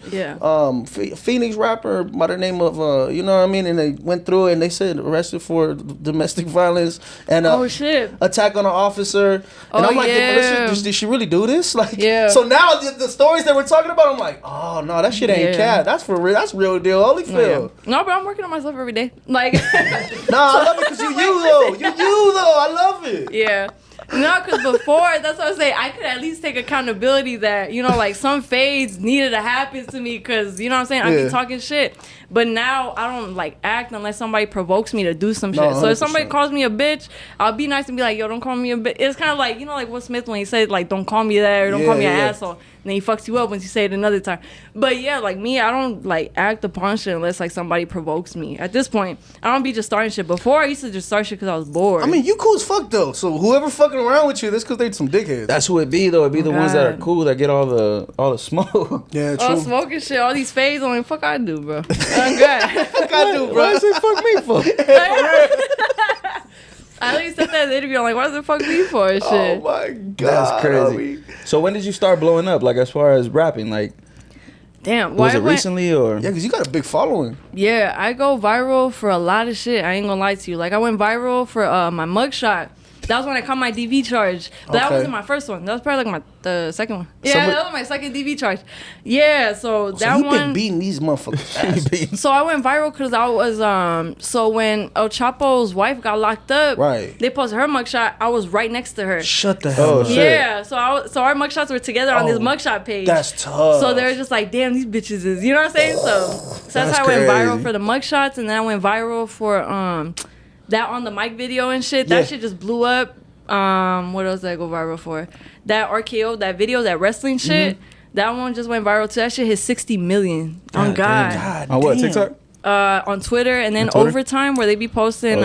Speaker 2: Phoenix rapper by the name of you know what I mean, and they went through it, and they said arrested for domestic violence and attack on an officer, and I'm like, did she really do this? Like, so now the stories that we're talking about, I'm like, oh no, that shit ain't cat. That's for real. That's real deal. Holyfield.
Speaker 3: No, but I'm working on myself every day. Like,
Speaker 2: nah, I love it because you though. You though. I love it.
Speaker 3: Yeah. No, because before, that's what I was saying, I could at least take accountability that, you know, like some fades needed to happen to me because, you know what I'm saying, I be talking shit. But now I don't like act unless somebody provokes me to do some shit. So if somebody calls me a bitch, I'll be nice and be like, yo, don't call me a bitch. It's kind of like, you know, like Will Smith when he said, like, don't call me that or don't call me an asshole. And then he fucks you up once you say it another time. But yeah, like me, I don't like act upon shit unless like somebody provokes me. At this point, I don't be just starting shit. Before, I used to just start shit because I was bored.
Speaker 2: I mean, you cool as fuck though. So whoever fucking around with you, that's because they some dickheads.
Speaker 1: That's who it be though. It be the ones that are cool that get all the smoke.
Speaker 2: Yeah, true.
Speaker 3: All smoking shit, all these fades on. Fuck I do, bro. I'm good.
Speaker 2: Fuck I do, bro.
Speaker 1: Why you say fuck me for?
Speaker 3: I at least said that in the interview. I'm like, why does it fuck me for and shit?
Speaker 2: Oh my god,
Speaker 1: that's crazy. So when did you start blowing up? Like as far as rapping, like.
Speaker 3: Damn.
Speaker 1: Was it recently or?
Speaker 2: Yeah, because you got a big following.
Speaker 3: Yeah, I go viral for a lot of shit. I ain't gonna lie to you. Like I went viral for my mugshot. That was when I caught my DV charge. That wasn't my first one. That was probably like the second one. Yeah, that was my second DV charge. Yeah, so that
Speaker 2: one. So you been beating these motherfuckers.
Speaker 3: So I went viral because I was so when El Chapo's wife got locked up,
Speaker 2: right?
Speaker 3: They posted her mugshot. I was right next to her.
Speaker 2: Shut the hell up.
Speaker 3: Yeah, so our mugshots were together on this mugshot page.
Speaker 2: That's tough.
Speaker 3: So they were just like, damn, these bitches is, you know what I'm saying? So that's how I went viral for the mugshots, and then I went viral for that on the mic video and shit. That shit just blew up. What else did I go viral for? That RKO, that video, that wrestling shit. That one just went viral too. That shit hit 60 million. On God.
Speaker 1: On what, TikTok?
Speaker 3: On Twitter, and then Overtime, where they be posting.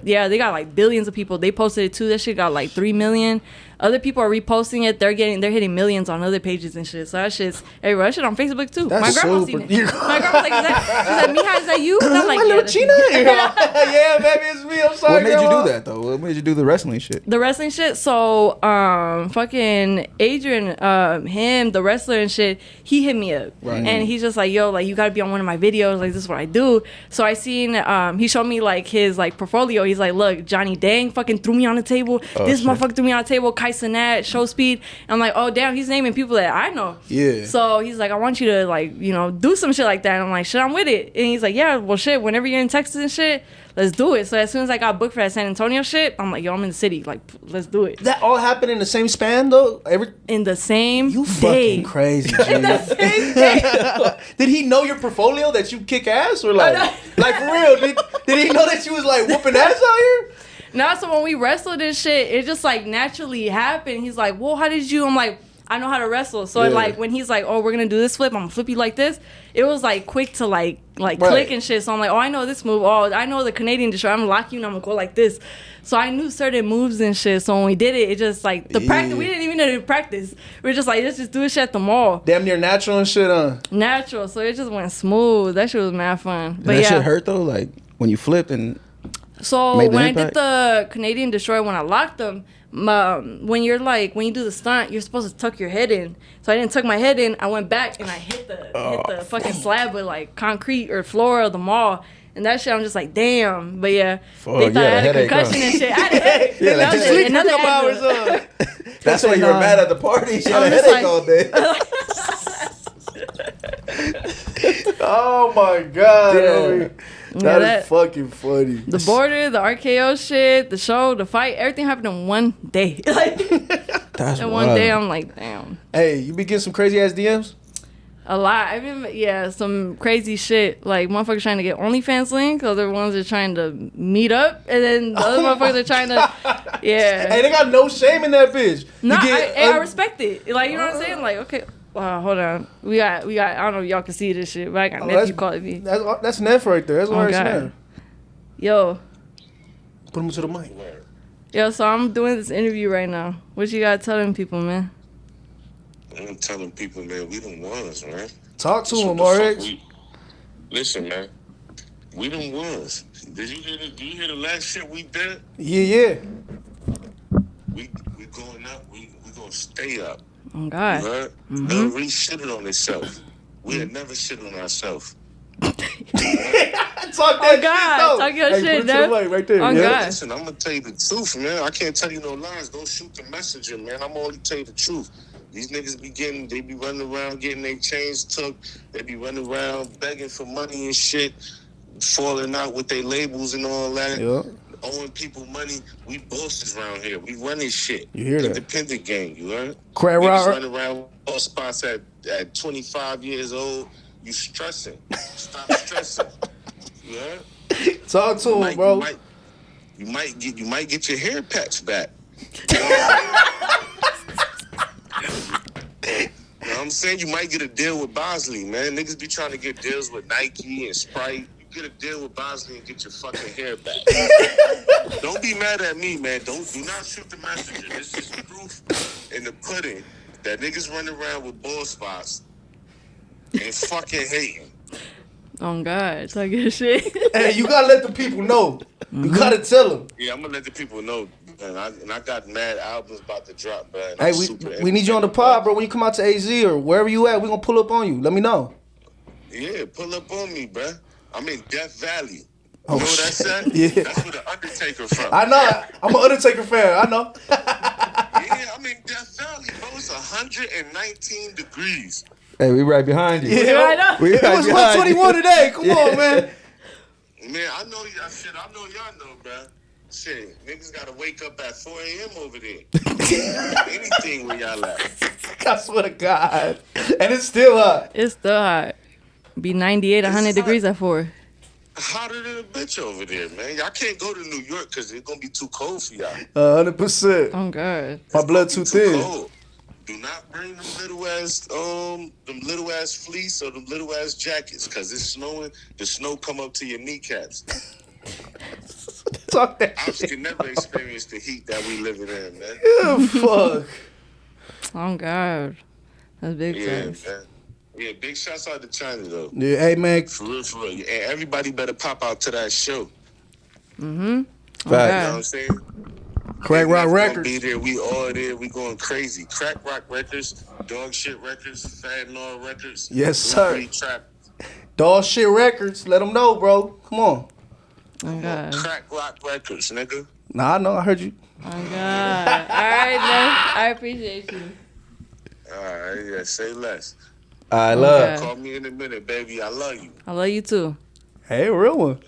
Speaker 3: They got like billions of people. They posted it too. That shit got like 3 million. Other people are reposting it. They're hitting millions on other pages and shit. So that shit's everywhere. That shit on Facebook too.
Speaker 2: That's
Speaker 3: my grandma seen it. My grandma's like, she's like, Mija, is that you? And I'm like,
Speaker 2: little China. Yeah, baby, it's me. I'm sorry.
Speaker 1: What made you do that though? What made you do the wrestling shit?
Speaker 3: The wrestling shit. So, fucking Adrian, him, the wrestler and shit, he hit me up, and he's just like, yo, like you gotta be on one of my videos. Like this is what I do. So I seen, he showed me like his like portfolio. He's like, look, Johnny Dang fucking threw me on the table. This motherfucker threw me on the table. Sinat, Show Speed. I'm like, oh damn, he's naming people that I know.
Speaker 2: Yeah.
Speaker 3: So he's like, I want you to like, you know, do some shit like that. And I'm like, shit, I'm with it. And he's like, yeah, well shit, whenever you're in Texas and shit, let's do it. So as soon as I got booked for that San Antonio shit, I'm like, yo, I'm in the city. Like, let's do it.
Speaker 2: That all happened in the same span though?
Speaker 3: In the same
Speaker 2: You
Speaker 3: day.
Speaker 2: Fucking crazy, G.
Speaker 3: In the same day.
Speaker 2: Did he know your portfolio that you kick ass or like for real? Did he know that you was like whooping ass out here?
Speaker 3: No, so when we wrestled this shit, it just like naturally happened. He's like, well, how did you? I'm like, I know how to wrestle. So like when he's like, oh, we're gonna do this flip, I'm gonna flip you like this. It was like quick to like click and shit. So I'm like, oh, I know this move. Oh, I know the Canadian destroyer. I'm gonna lock you and I'm gonna go like this. So I knew certain moves and shit. So when we did it, it just like the practice. We didn't even know to practice. We were just like, let's just do this shit at the mall.
Speaker 2: Damn near natural and shit,
Speaker 3: Natural. So it just went smooth. That shit was mad fun. But
Speaker 1: that shit hurt though, like when you flipped and.
Speaker 3: So when I did the Canadian destroyer, when I locked them, when you do the stunt, you're supposed to tuck your head in. So I didn't tuck my head in. I went back and I hit the fucking slab with like concrete or floor of the mall. And that shit, I'm just like, damn. But yeah, they thought I had a concussion and shit. I had a headache.
Speaker 2: Just sleep for a couple hours.
Speaker 1: That's why you were mad at the party. She had a headache all day.
Speaker 2: Oh my god. That is fucking funny.
Speaker 3: The border, the RKO shit, the show, the fight, everything happened in one day. And one day I'm like, damn.
Speaker 2: Hey, you be getting some crazy ass DMs?
Speaker 3: A lot. I mean, some crazy shit. Like, motherfuckers trying to get OnlyFans links. Other ones are trying to meet up. And then the other motherfuckers are trying to, yeah.
Speaker 2: Hey, they got no shame in that bitch.
Speaker 3: No, I respect it. Like, you know what I'm saying? Like, okay. Wow, hold on. We got. I don't know if y'all can see this shit, but I got nephew calling me.
Speaker 2: That's Neff right there. That's why it's
Speaker 3: Yo.
Speaker 2: Put him to the mic.
Speaker 3: Yo, so I'm doing this interview right now. What you gotta tell them people, man?
Speaker 4: I'm telling people, man, we them ones, man.
Speaker 2: Talk to him, RX.
Speaker 4: Listen, man. We them ones. Did you hear the last shit we did?
Speaker 2: Yeah.
Speaker 4: We going up. We gonna stay up.
Speaker 3: Oh, God.
Speaker 4: You heard? Never really shitted on itself. We had never shit on ourselves.
Speaker 2: Talk that shit,
Speaker 3: talk your shit, man.
Speaker 2: Right there.
Speaker 3: Oh, God.
Speaker 4: Listen, I'm gonna tell you the truth, man. I can't tell you no lies. Don't shoot the messenger, man. I'm only tell you the truth. These niggas they be running around getting their chains took. They be running around begging for money and shit, falling out with their labels and all that.
Speaker 2: Yeah.
Speaker 4: Owing people money. We bosses around here. We run this shit.
Speaker 2: You hear that?
Speaker 4: Independent gang, you heard?
Speaker 2: Crack rock.
Speaker 4: Running around all spots at 25 years old. You stressing. Stop stressing. You heard?
Speaker 2: Talk to him, bro.
Speaker 4: You might get your hair patched back. You know what I'm saying? You might get a deal with Bosley, man. Niggas be trying to get deals with Nike and Sprite. You get a deal with Bosley and get your fucking hair back. Don't be mad at me, man. Do not shoot the messenger. This is proof in the pudding that niggas run around with bald spots and fucking hating.
Speaker 3: Oh, God. Talk your shit.
Speaker 2: Hey, you gotta let the people know. You gotta tell them.
Speaker 4: Yeah, I'm gonna let the people know. And I got mad albums about to drop, man.
Speaker 2: Hey, we need you on the pod, bro. When you come out to AZ or wherever you at, we gonna pull up on you. Let me know.
Speaker 4: Yeah, pull up on me, bro. I'm in Death Valley. You know what that's at?
Speaker 2: Yeah.
Speaker 4: That's where the Undertaker from.
Speaker 2: I know. I'm an Undertaker fan. I know.
Speaker 4: Yeah, I'm in Death Valley, bro. It's 119 degrees.
Speaker 1: Hey, we right behind you.
Speaker 2: Yeah, I know. It was 121 today. Come on, man.
Speaker 4: Man, I know y'all shit. I know y'all know, bro. Shit, niggas gotta wake up at 4 a.m. over there. Anything where y'all at.
Speaker 2: I swear to God. And it's still hot.
Speaker 3: It's still hot. Be 98, 100 degrees at 4.
Speaker 4: Hotter than a bitch over there, man. Y'all can't go to New York because it's gonna be too cold for y'all.
Speaker 2: 100%.
Speaker 3: Oh, God.
Speaker 2: My blood too thin.
Speaker 4: Cold. Do not bring them little ass fleece or them little ass jackets because it's snowing. The snow come up to your kneecaps.
Speaker 2: Talk that
Speaker 4: I can never experience the heat that we living in, man.
Speaker 2: Yeah, fuck.
Speaker 3: Oh, God. That's big
Speaker 4: facts. Man. Yeah, big shouts out to China, though.
Speaker 2: Yeah, hey, man.
Speaker 4: For real. And everybody better pop out to that show.
Speaker 3: Mm-hmm.
Speaker 4: You know what I'm saying?
Speaker 2: Crack Rock Records.
Speaker 4: Be there. We all there. We going crazy. Crack Rock Records, Dog Shit Records, Fat Law Records.
Speaker 2: Yes, sir.
Speaker 4: Trap.
Speaker 2: Dog Shit Records. Let them know, bro. Come on.
Speaker 3: Oh, God.
Speaker 4: Crack Rock Records, nigga.
Speaker 2: Nah, I know. I heard you.
Speaker 3: Oh, God. All right, man. I appreciate you.
Speaker 4: All right, yeah. Say less.
Speaker 1: I love.
Speaker 4: Call me in a minute, baby. I love you.
Speaker 3: I love you, too.
Speaker 2: Hey, real one.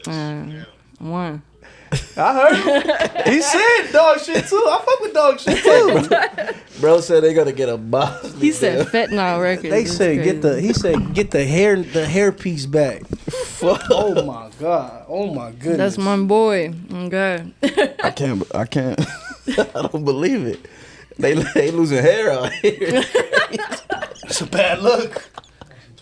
Speaker 3: One.
Speaker 2: I heard him. He said dog shit too. I fuck with dog shit too.
Speaker 1: Bro said they gotta get a box.
Speaker 3: He said fentanyl records.
Speaker 2: They said get the hairpiece back. Oh my God. Oh my goodness.
Speaker 3: That's my boy. Okay.
Speaker 1: I can't. I don't believe it. They losing hair out here.
Speaker 2: It's a bad look.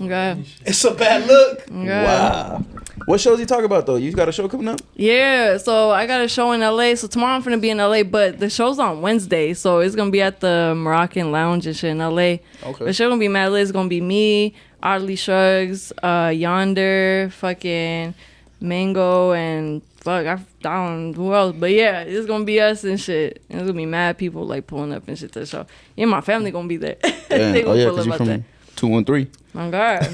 Speaker 3: Okay.
Speaker 2: It's a bad look.
Speaker 3: Okay.
Speaker 1: Wow. What shows you talk about though? You got a show coming up?
Speaker 3: Yeah, so I got a show in LA. So tomorrow I'm gonna be in LA, but the show's on Wednesday, so it's gonna be at the Moroccan Lounge and shit in LA.
Speaker 2: Okay.
Speaker 3: The show gonna be mad lit. It's gonna be me, Oddly Shrugs, Yonder, fucking Mango, and fuck, I don't know who else, but yeah, it's gonna be us and shit. And it's gonna be mad people like pulling up and shit to the show. Yeah, my family gonna be there. They gonna pull up
Speaker 1: you
Speaker 3: out
Speaker 1: from
Speaker 3: there.
Speaker 1: 213.
Speaker 3: Oh God.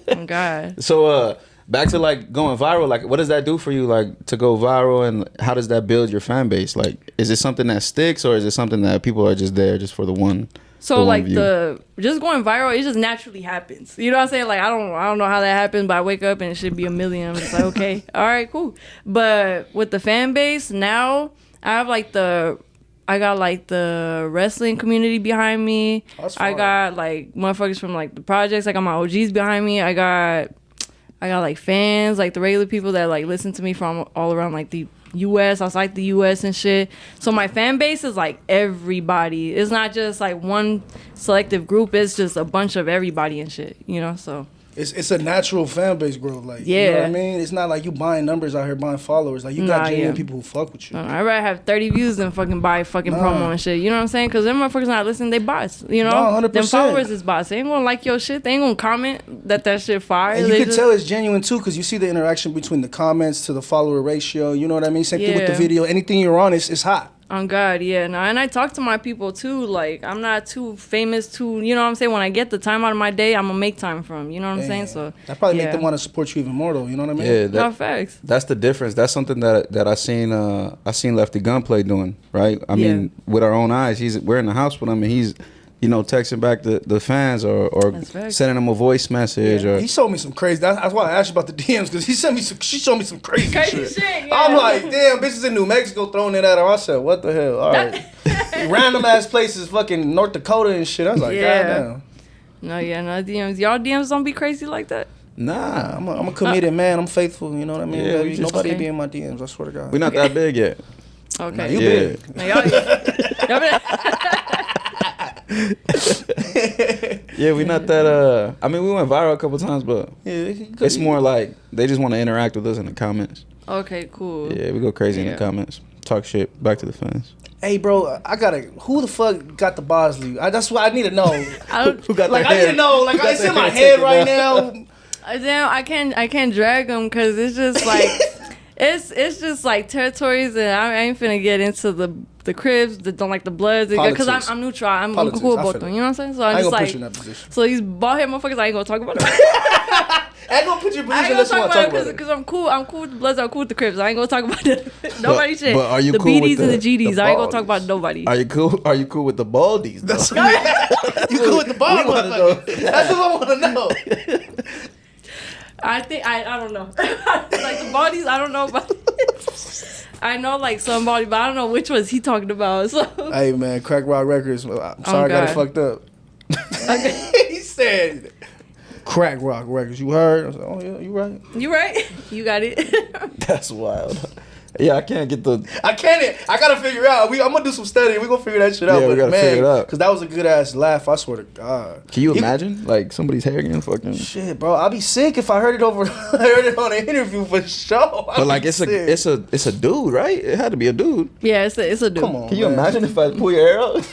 Speaker 3: Oh God.
Speaker 1: So back to like going viral, like what does that do for you, like to go viral, and how does that build your fan base? Like, is it something that sticks, or is it something that people are just there just for the one?
Speaker 3: So like just going viral, it just naturally happens. You know what I'm saying? Like I don't know how that happens, but I wake up and it should be a million. I'm just like, okay, all right, cool. But with the fan base now, I have like I got like the wrestling community behind me. I got like motherfuckers from like the projects. I got my OGs behind me. I got like fans, like the regular people that like listen to me from all around like the US, outside the US and shit. So my fan base is like everybody. It's not just like one selective group. It's just a bunch of everybody and shit, you know. So
Speaker 2: it's a natural fan base growth. Like, you know what I mean? It's not like you buying numbers out here, buying followers. Like, you got genuine people who fuck with you.
Speaker 3: I'd rather have 30 views than fucking buy fucking promo and shit. You know what I'm saying? Because them motherfuckers not listening, they bots. You know?
Speaker 2: 100%.
Speaker 3: Them followers is bots. They ain't gonna like your shit. They ain't gonna comment that shit fire.
Speaker 2: And you can tell it's genuine too, because you see the interaction between the comments to the follower ratio. You know what I mean? Same thing with the video. Anything you're on, it's hot.
Speaker 3: On God, yeah. No, and I talk to my people too. Like, I'm not too famous to, you know what I'm saying? When I get the time out of my day, I'm gonna make time from. You know what I'm saying? So
Speaker 2: that probably make them want to support you even more, though. You know what I mean?
Speaker 1: Yeah,
Speaker 3: no facts.
Speaker 1: That's the difference. That's something that I seen Lefty Gunplay doing. Right? I mean, with our own eyes. We're in the house with him, and he's, you know, texting back the fans or sending them a voice message. Or
Speaker 2: he showed me some crazy. That's why I asked you about the DMs, because she showed me some crazy shit.
Speaker 3: Yeah.
Speaker 2: I'm like, damn, bitches in New Mexico throwing it at her. I said, what the hell? All right, random ass places, fucking North Dakota and shit. I was like, goddamn.
Speaker 3: No DMs. Y'all DMs don't be crazy like that.
Speaker 1: Nah,
Speaker 2: I'm a committed man. I'm faithful. You know what I mean? Yeah, baby? Nobody be in my DMs. I swear to God.
Speaker 1: We're not that big yet.
Speaker 3: Okay,
Speaker 2: nah, you big.
Speaker 3: Nah, y'all
Speaker 1: Yeah, we not that. I mean, we went viral a couple times, but it's more like they just want to interact with us in the comments.
Speaker 3: Okay, cool.
Speaker 1: Yeah, we go crazy in the comments, talk shit back to the fans.
Speaker 2: Hey, bro, who the fuck got the Bosley? That's what I need to know.
Speaker 1: Who got
Speaker 2: I need to know. Like, it's in my head right now.
Speaker 3: Damn, I can't drag them because it's just like it's just like territories, and I ain't finna get into the Cribs that don't like the Bloods, because I'm neutral. I'm cool with both of them. You know what I'm saying? So I'm just like, put you in that position. So these bald head motherfuckers, I ain't gonna talk about it.
Speaker 2: I ain't gonna put you in position unless you want to talk about it.
Speaker 3: Because I'm cool. I'm cool with the Bloods. I'm cool with the Cribs. I ain't gonna talk about it. Nobody shit.
Speaker 1: But are you
Speaker 3: the
Speaker 1: cool
Speaker 3: BDs
Speaker 1: with
Speaker 3: and the GDs. I ain't gonna talk about nobody.
Speaker 1: Are you cool? Are you cool with the Baldies?
Speaker 2: That's you cool with the bald motherfuckers? That's what I want to know.
Speaker 3: I think I don't know. Like the bodies, I don't know about. I know like somebody, but I don't know which ones he talking about. So
Speaker 2: hey man, Crack Rock Records. I'm sorry, I got it fucked up. Okay. He said Crack Rock Records. You heard? I was like, oh yeah, you right.
Speaker 3: You right. You got it.
Speaker 1: That's wild. Yeah, I can't get the.
Speaker 2: I gotta figure out. I'm gonna do some studying. We gonna figure that shit out.
Speaker 1: Yeah, we gotta figure it out.
Speaker 2: Cause that was a good ass laugh. I swear to God.
Speaker 1: Can you imagine like somebody's hair getting fucking?
Speaker 2: Shit, bro. I'd be sick if I heard it over. I heard it on an interview for sure.
Speaker 1: But like it's a dude, right? It had to be a dude.
Speaker 3: Yeah, it's a dude.
Speaker 2: Come on.
Speaker 1: Can you imagine if I pull your hair out?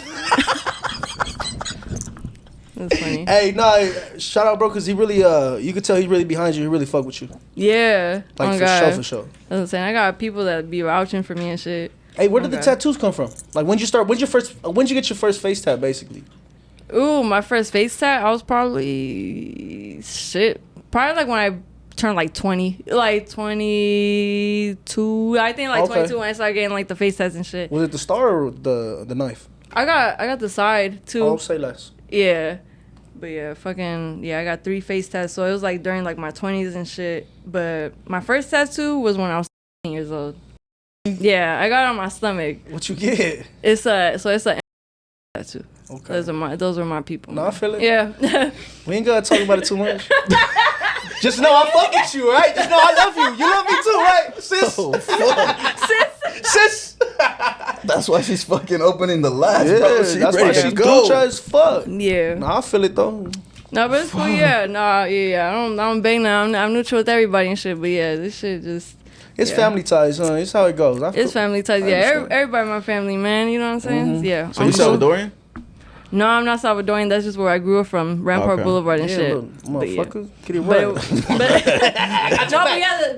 Speaker 3: That's funny.
Speaker 2: Hey, nah, shout out, bro, because he really, you could tell he really behind you. He really fuck with you.
Speaker 3: Yeah.
Speaker 2: Like, for sure.
Speaker 3: That's what I'm saying. I got people that be vouching for me and shit.
Speaker 2: Hey, where did the tattoos come from? Like, when'd you get your first face tat, basically?
Speaker 3: Ooh, my first face tat, I was probably like when I turned like 20, like 22. I think like 22 when I started getting like the face tats and shit.
Speaker 2: Was it the star or the knife?
Speaker 3: I got the side too.
Speaker 2: Oh, say less.
Speaker 3: Yeah. But yeah, I got 3 face tats. So it was like during like my 20s and shit. But my first tattoo was when I was 10 years old. Yeah, I got it on my stomach.
Speaker 2: What you get?
Speaker 3: It's a tattoo.
Speaker 2: Okay.
Speaker 3: Those were my people.
Speaker 2: No, I feel it.
Speaker 3: Yeah.
Speaker 2: We ain't gotta talk about it too much. Just know I fuck with you, right? Just know I love you. You love me too, right? Sis.
Speaker 1: Oh, fuck.
Speaker 2: Sis.
Speaker 1: That's why she's fucking opening the laugh,
Speaker 2: yeah,
Speaker 1: bro. She
Speaker 2: that's
Speaker 1: ready
Speaker 2: why
Speaker 1: to
Speaker 2: she's
Speaker 1: go.
Speaker 2: as fuck.
Speaker 3: Yeah.
Speaker 2: Nah, I feel it though.
Speaker 3: No, but it's cool. Yeah. No, yeah. I don't bang now. I'm neutral with everybody and shit. But yeah, this shit just.
Speaker 2: It's family ties, huh? It's how it goes.
Speaker 3: It's family ties. Yeah. Everybody in my family, man. You know what I'm saying?
Speaker 2: Mm-hmm.
Speaker 3: Yeah.
Speaker 1: So you Salvadorian?
Speaker 3: No, I'm not Salvadorian. That's just where I grew up from, Rampart Boulevard and shit.
Speaker 2: Motherfucker, get it right.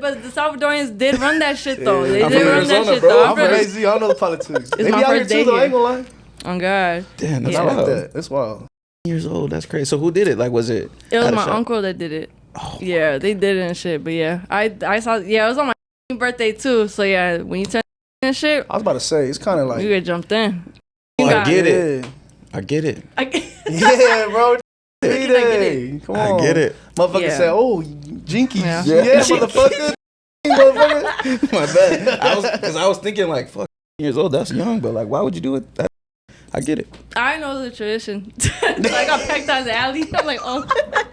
Speaker 3: But the Salvadorians did run that shit though. They did run that shit though.
Speaker 2: I'm from AZ. I don't know the politics.
Speaker 3: It's my first day
Speaker 2: here. I
Speaker 3: here.
Speaker 2: ain't gonna lie.
Speaker 3: Oh God.
Speaker 1: Damn, that's
Speaker 2: wild.
Speaker 1: wild.
Speaker 2: That. That's wild.
Speaker 1: Years old. That's crazy. So who did it? Like, was it?
Speaker 3: It was my uncle that did it. Oh, yeah, they did it and shit. But yeah, I saw. Yeah, it was on my birthday too. So yeah, when you turn and shit,
Speaker 2: I was about to say it's kind of like
Speaker 3: you get jumped in.
Speaker 1: I get it.
Speaker 2: Yeah, bro. Come on.
Speaker 1: I get it.
Speaker 2: Motherfucker said, "Oh, jinkies."
Speaker 1: Yeah,
Speaker 2: motherfucker.
Speaker 1: My bad. I was thinking like, fuck. years old, that's young, but like, why would you do it? I get it.
Speaker 3: I know the tradition. So I got packed out of the alley. I'm like, oh.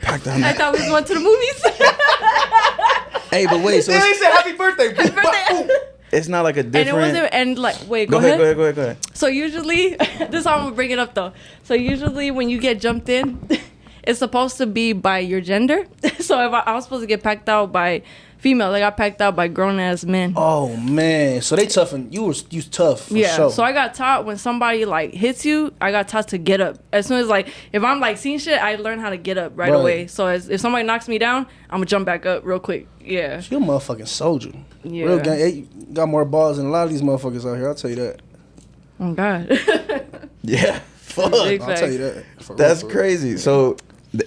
Speaker 1: Packed out.
Speaker 3: I thought we was going to the movies.
Speaker 1: Hey, but wait, so
Speaker 2: they said happy birthday.
Speaker 3: Happy birthday.
Speaker 1: It's not like a different.
Speaker 3: And it wasn't. And like, wait,
Speaker 1: go ahead.
Speaker 3: So usually, this is how I'm gonna bring it up though. So usually, when you get jumped in, it's supposed to be by your gender. So if I was supposed to get packed out by female, I got packed out by grown ass men.
Speaker 2: Oh man, so they toughened you. You tough. For sure.
Speaker 3: So I got taught when somebody like hits you, I got taught to get up. As soon as like if I'm like seeing shit, I learn how to get up right away. So if somebody knocks me down, I'm gonna jump back up real quick. Yeah.
Speaker 2: You're a motherfucking soldier.
Speaker 3: Yeah.
Speaker 2: Real gang. Hey, you got more balls than a lot of these motherfuckers out here. I'll tell you that.
Speaker 3: Oh God.
Speaker 1: Yeah. Fuck.
Speaker 3: Big
Speaker 2: I'll tell you that.
Speaker 1: That's crazy. So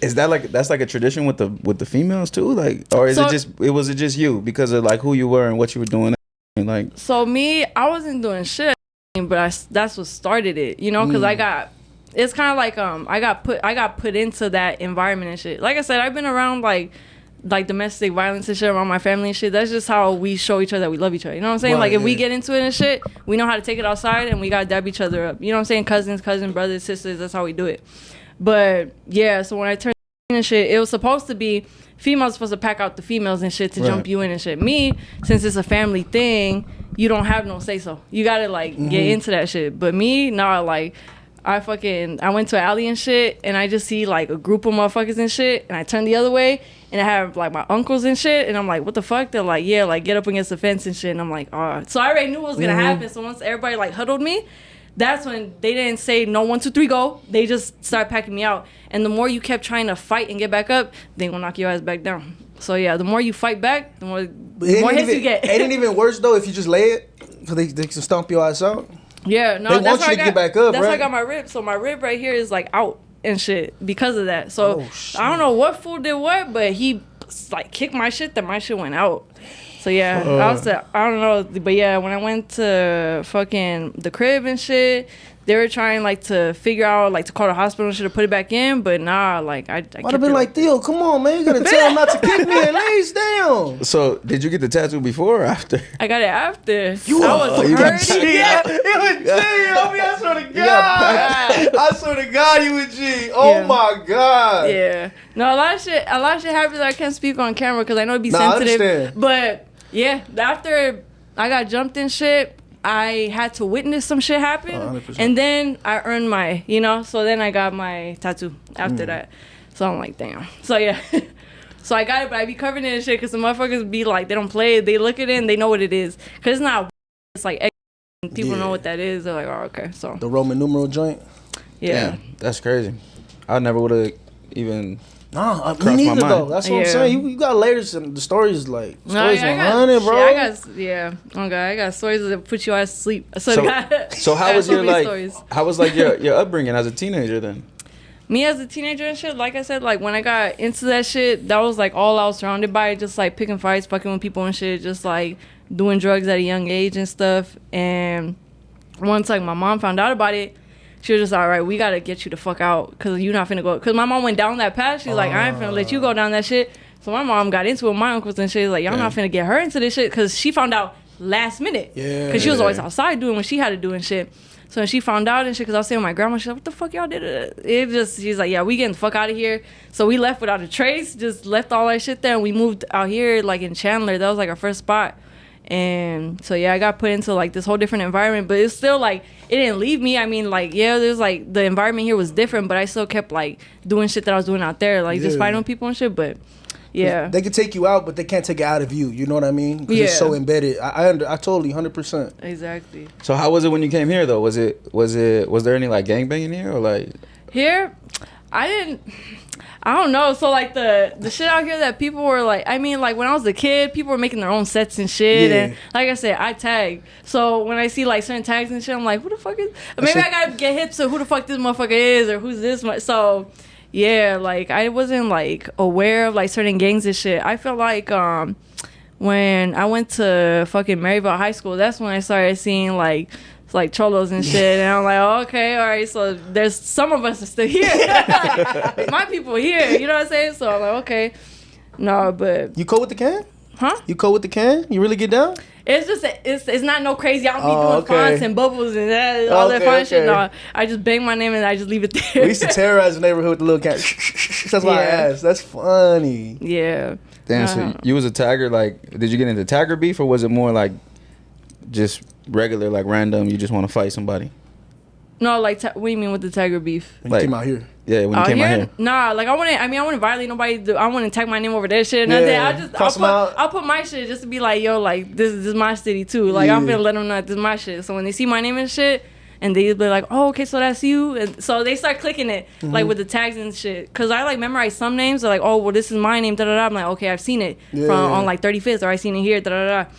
Speaker 1: is that like that's like a tradition with the females too, like, or is it just you because of like who you were and what you were doing, and like? So
Speaker 3: me, I wasn't doing shit, but that's what started it, you know, because it's kind of like I got put into that environment and shit. Like I said, I've been around like domestic violence and shit around my family and shit. That's just how we show each other that we love each other. You know what I'm saying? Like if we get into it and shit, we know how to take it outside and we gotta dab each other up. You know what I'm saying? Cousins, brothers, sisters. That's how we do it. But yeah, so when I turned and shit, it was supposed to be females supposed to pack out the females and shit to jump you in and shit. Me, since it's a family thing, you don't have no say so. You gotta like get into that shit. But me, nah, like I went to an alley and shit, and I just see like a group of motherfuckers and shit, and I turn the other way, and I have like my uncles and shit, and I'm like, what the fuck? They're like, yeah, like get up against the fence and shit, and I'm like, oh. So I already knew what was gonna happen. So once everybody like huddled me, that's when they didn't say no 1, 2, 3 go. They just started packing me out. And the more you kept trying to fight and get back up, they gonna knock your ass back down. So yeah, the more you fight back, the more hits you get.
Speaker 2: Ain't it even worse though if you just lay it? Because they can stomp your ass out.
Speaker 3: Yeah, no,
Speaker 2: they want you to get back up.
Speaker 3: That's
Speaker 2: right?
Speaker 3: how I got my rib. So my rib right here is like out and shit because of that. So I don't know what fool did what, but he like kicked my shit, that my shit went out. So yeah, I don't know, but yeah, when I went to fucking the crib and shit, they were trying like to figure out like to call the hospital and shit to put it back in, but nah, like I
Speaker 2: I'd have been like, Theo, come on, man, you gotta tell him not to kick me at least, damn.
Speaker 1: So did you get the tattoo before or after?
Speaker 3: I got it after.
Speaker 2: I was
Speaker 3: hurting.
Speaker 2: Yeah, it was G. I swear to God. I swear to God, you was G. Oh my God.
Speaker 3: Yeah. No, a lot of shit happens that I can't speak on camera because I know it'd be sensitive.
Speaker 2: I understand.
Speaker 3: But yeah, after I got jumped and shit, I had to witness some shit happen,
Speaker 2: 100%.
Speaker 3: and then I earned my, so then I got my tattoo after that. So I'm like, damn. So yeah, so I got it, but I be covering it and shit because the motherfuckers be like, they don't play it, they look at it and they know what it is, because it's not, it's like people know what that is. They're like, oh okay, so
Speaker 2: the Roman numeral joint.
Speaker 3: Yeah,
Speaker 1: that's crazy. I never would have even.
Speaker 2: Nah, me neither though. That's what I'm saying. You got layers and the stories like stories 100, bro.
Speaker 3: I got stories that put you out of sleep.
Speaker 1: So how was your how was like your upbringing as a teenager then?
Speaker 3: Me as a teenager and shit, like I said, like when I got into that shit, that was like all I was surrounded by, just like picking fights, fucking with people and shit, just like doing drugs at a young age and stuff. And once like my mom found out about it, she was just all right, we gotta get you the fuck out because you're not finna go. Because my mom went down that path. She's like, I ain't finna let you go down that shit. So my mom got into it with my uncles and shit. Like, y'all not finna get her into this shit because she found out last minute. Yeah. Because she was always outside doing what she had to do and shit. So when she found out and shit, because I was saying with my grandma, she's like, what the fuck y'all did? She's like, yeah, we getting the fuck out of here. So we left without a trace, just left all that shit there. And we moved out here, like in Chandler. That was like our first spot. And so yeah, I got put into like this whole different environment, but it's still like it didn't leave me. I mean, like there's like the environment here was different, but I still kept like doing shit that I was doing out there, like just fighting with people and shit. But yeah,
Speaker 2: they can take you out, but they can't take it out of you. You know what I mean? Because it's so embedded. I totally 100%.
Speaker 3: Exactly.
Speaker 1: So how was it when you came here though? Was there any like gangbanging here or like
Speaker 3: here? I don't know. So like the shit out here that people were like, I mean, like when I was a kid, people were making their own sets and shit. And like I said, I tag. So when I see like certain tags and shit, I'm like, who the fuck is? Maybe I gotta get hit to who the fuck this motherfucker is or who's this. So yeah, like I wasn't like aware of like certain gangs and shit. I feel like when I went to fucking Maryville High School, that's when I started seeing like cholos and shit, and I'm like, oh, okay, all right, so there's some of us are still here. My people here, you know what I'm saying? So I'm like, okay, no, but
Speaker 2: you cool with the can?
Speaker 3: Huh?
Speaker 2: You cool with the can? You really get down?
Speaker 3: It's just it's not no crazy. I don't be doing fonts and bubbles and all that fun shit. No, I just bang my name and I just leave it there.
Speaker 2: We used to terrorize the neighborhood with the little cat. That's why I asked. That's funny.
Speaker 3: Yeah.
Speaker 1: Damn, so you was a tagger. Like, did you get into tagger beef, or was it more like just regular, like random? You just want to fight somebody?
Speaker 3: No, like what do you mean with the tagger beef?
Speaker 2: When you came out here.
Speaker 1: Yeah, when you came out here.
Speaker 3: Nah, like I wouldn't violate nobody. I wouldn't tag my name over that shit. Nothing. I'll put my shit just to be like, yo, like this is my city too. Like I'm gonna let them know that this is my shit. So when they see my name and shit, and they be like, oh, okay, so that's you. And so they start clicking it like with the tags and shit. Cause I like memorize some names. They're like, oh, well, this is my name. Da da da. I'm like, okay, I've seen it from on like 35th, or I seen it here. Da da da.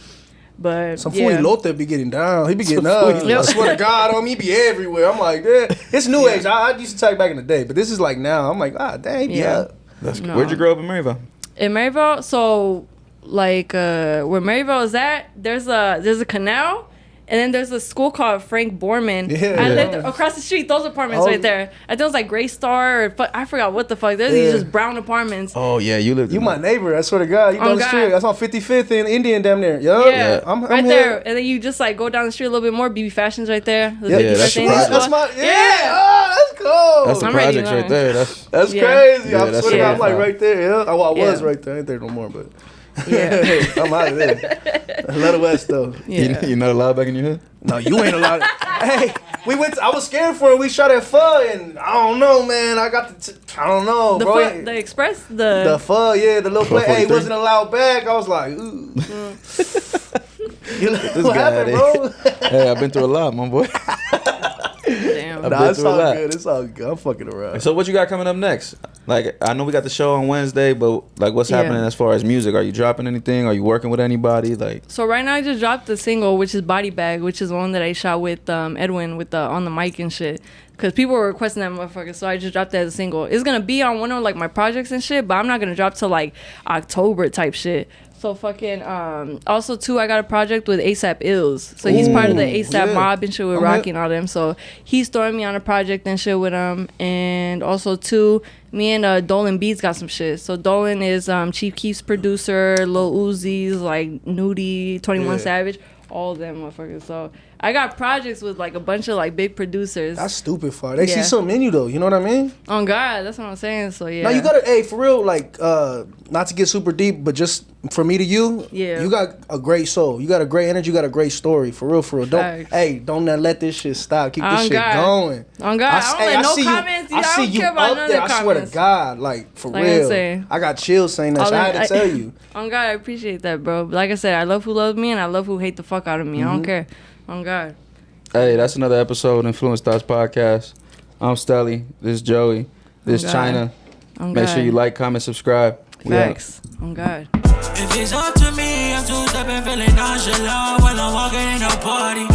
Speaker 3: But
Speaker 2: some fool Lotte be getting down. He be getting up. I swear to God, on me, he be everywhere. I'm like, it's new age. I used to tag back in the day, but this is like now. I'm like, dang, he be up.
Speaker 1: Where'd you grow up in Maryville?
Speaker 3: In Maryville, so like where Maryville is at, there's a canal. And then there's a school called Frank Borman. I lived across the street. Those apartments right there. I think it was like Gray Star. Or I forgot what the fuck. There's these just brown apartments.
Speaker 1: Oh yeah, you live.
Speaker 2: You my neighbor. I swear to God. You down the street. That's on 55th and Indian damn near. Yeah,
Speaker 3: I'm right there. And then you just like go down the street a little bit more. BB Fashion's right there.
Speaker 2: That's my. Oh, that's cool.
Speaker 1: That's the projects right there. That's
Speaker 2: crazy. I swear to God, I'm like right there. Yeah, I was right there. I ain't there no more, but. Yeah, I'm out of there. Let it west though.
Speaker 1: Yeah. You not allowed back in your hood?
Speaker 2: No, you ain't allowed. Hey, we went. I was scared for it. We shot at Pho, and I don't know, man. I got I don't know, bro.
Speaker 3: The Express, the
Speaker 2: Pho, yeah, the little play. Hey, wasn't allowed back. I was like, ooh. What happened, bro?
Speaker 1: Hey, I've been through a lot, my boy.
Speaker 3: Damn.
Speaker 2: It's all good. It's all good. I'm fucking around.
Speaker 1: So what you got coming up next? Like, I know we got the show on Wednesday, but like, what's happening as far as music? Are you dropping anything? Are you working with anybody? Like,
Speaker 3: so right now I just dropped the single, which is Body Bag, which is one that I shot with Edwin with on the mic and shit. Cause people were requesting that motherfucker, so I just dropped that as a single. It's gonna be on one of like my projects and shit, but I'm not gonna drop till like October type shit. So fucking also too, I got a project with ASAP Ills. So he's part of the ASAP mob and shit with Rocky and all them. So he's throwing me on a project and shit with him. And also too, me and Dolan Beats got some shit. So Dolan is Chief Keef's producer, Lil Uzi's like Nudie, 21 Savage, all of them motherfuckers. So I got projects with like a bunch of like big producers.
Speaker 2: That's stupid far. They see something in you though, you know what I mean?
Speaker 3: Oh God, that's what I'm saying. So yeah.
Speaker 2: Now you gotta, for real, like not to get super deep, but just for me to you, you got a great soul. You got a great energy, you got a great story. For real, for real. Don't let this shit stop. Keep this shit going.
Speaker 3: Oh God, I don't let no comments. I see you up there.
Speaker 2: I swear to God, like for real. I got chills saying that shit. I had to tell you.
Speaker 3: Oh God, I appreciate that, bro. But like I said, I love who loves me and I love who hate the fuck out of me. I don't care. Oh God.
Speaker 1: Hey, that's another episode of Influence Thoughts Podcast. I'm Stelly. This is Joey. This is China. Make sure you like, comment, subscribe.
Speaker 3: Facts. Oh God.
Speaker 5: If it's up to me, I'm two-stepping, feeling nonchalant while I'm walking in a party.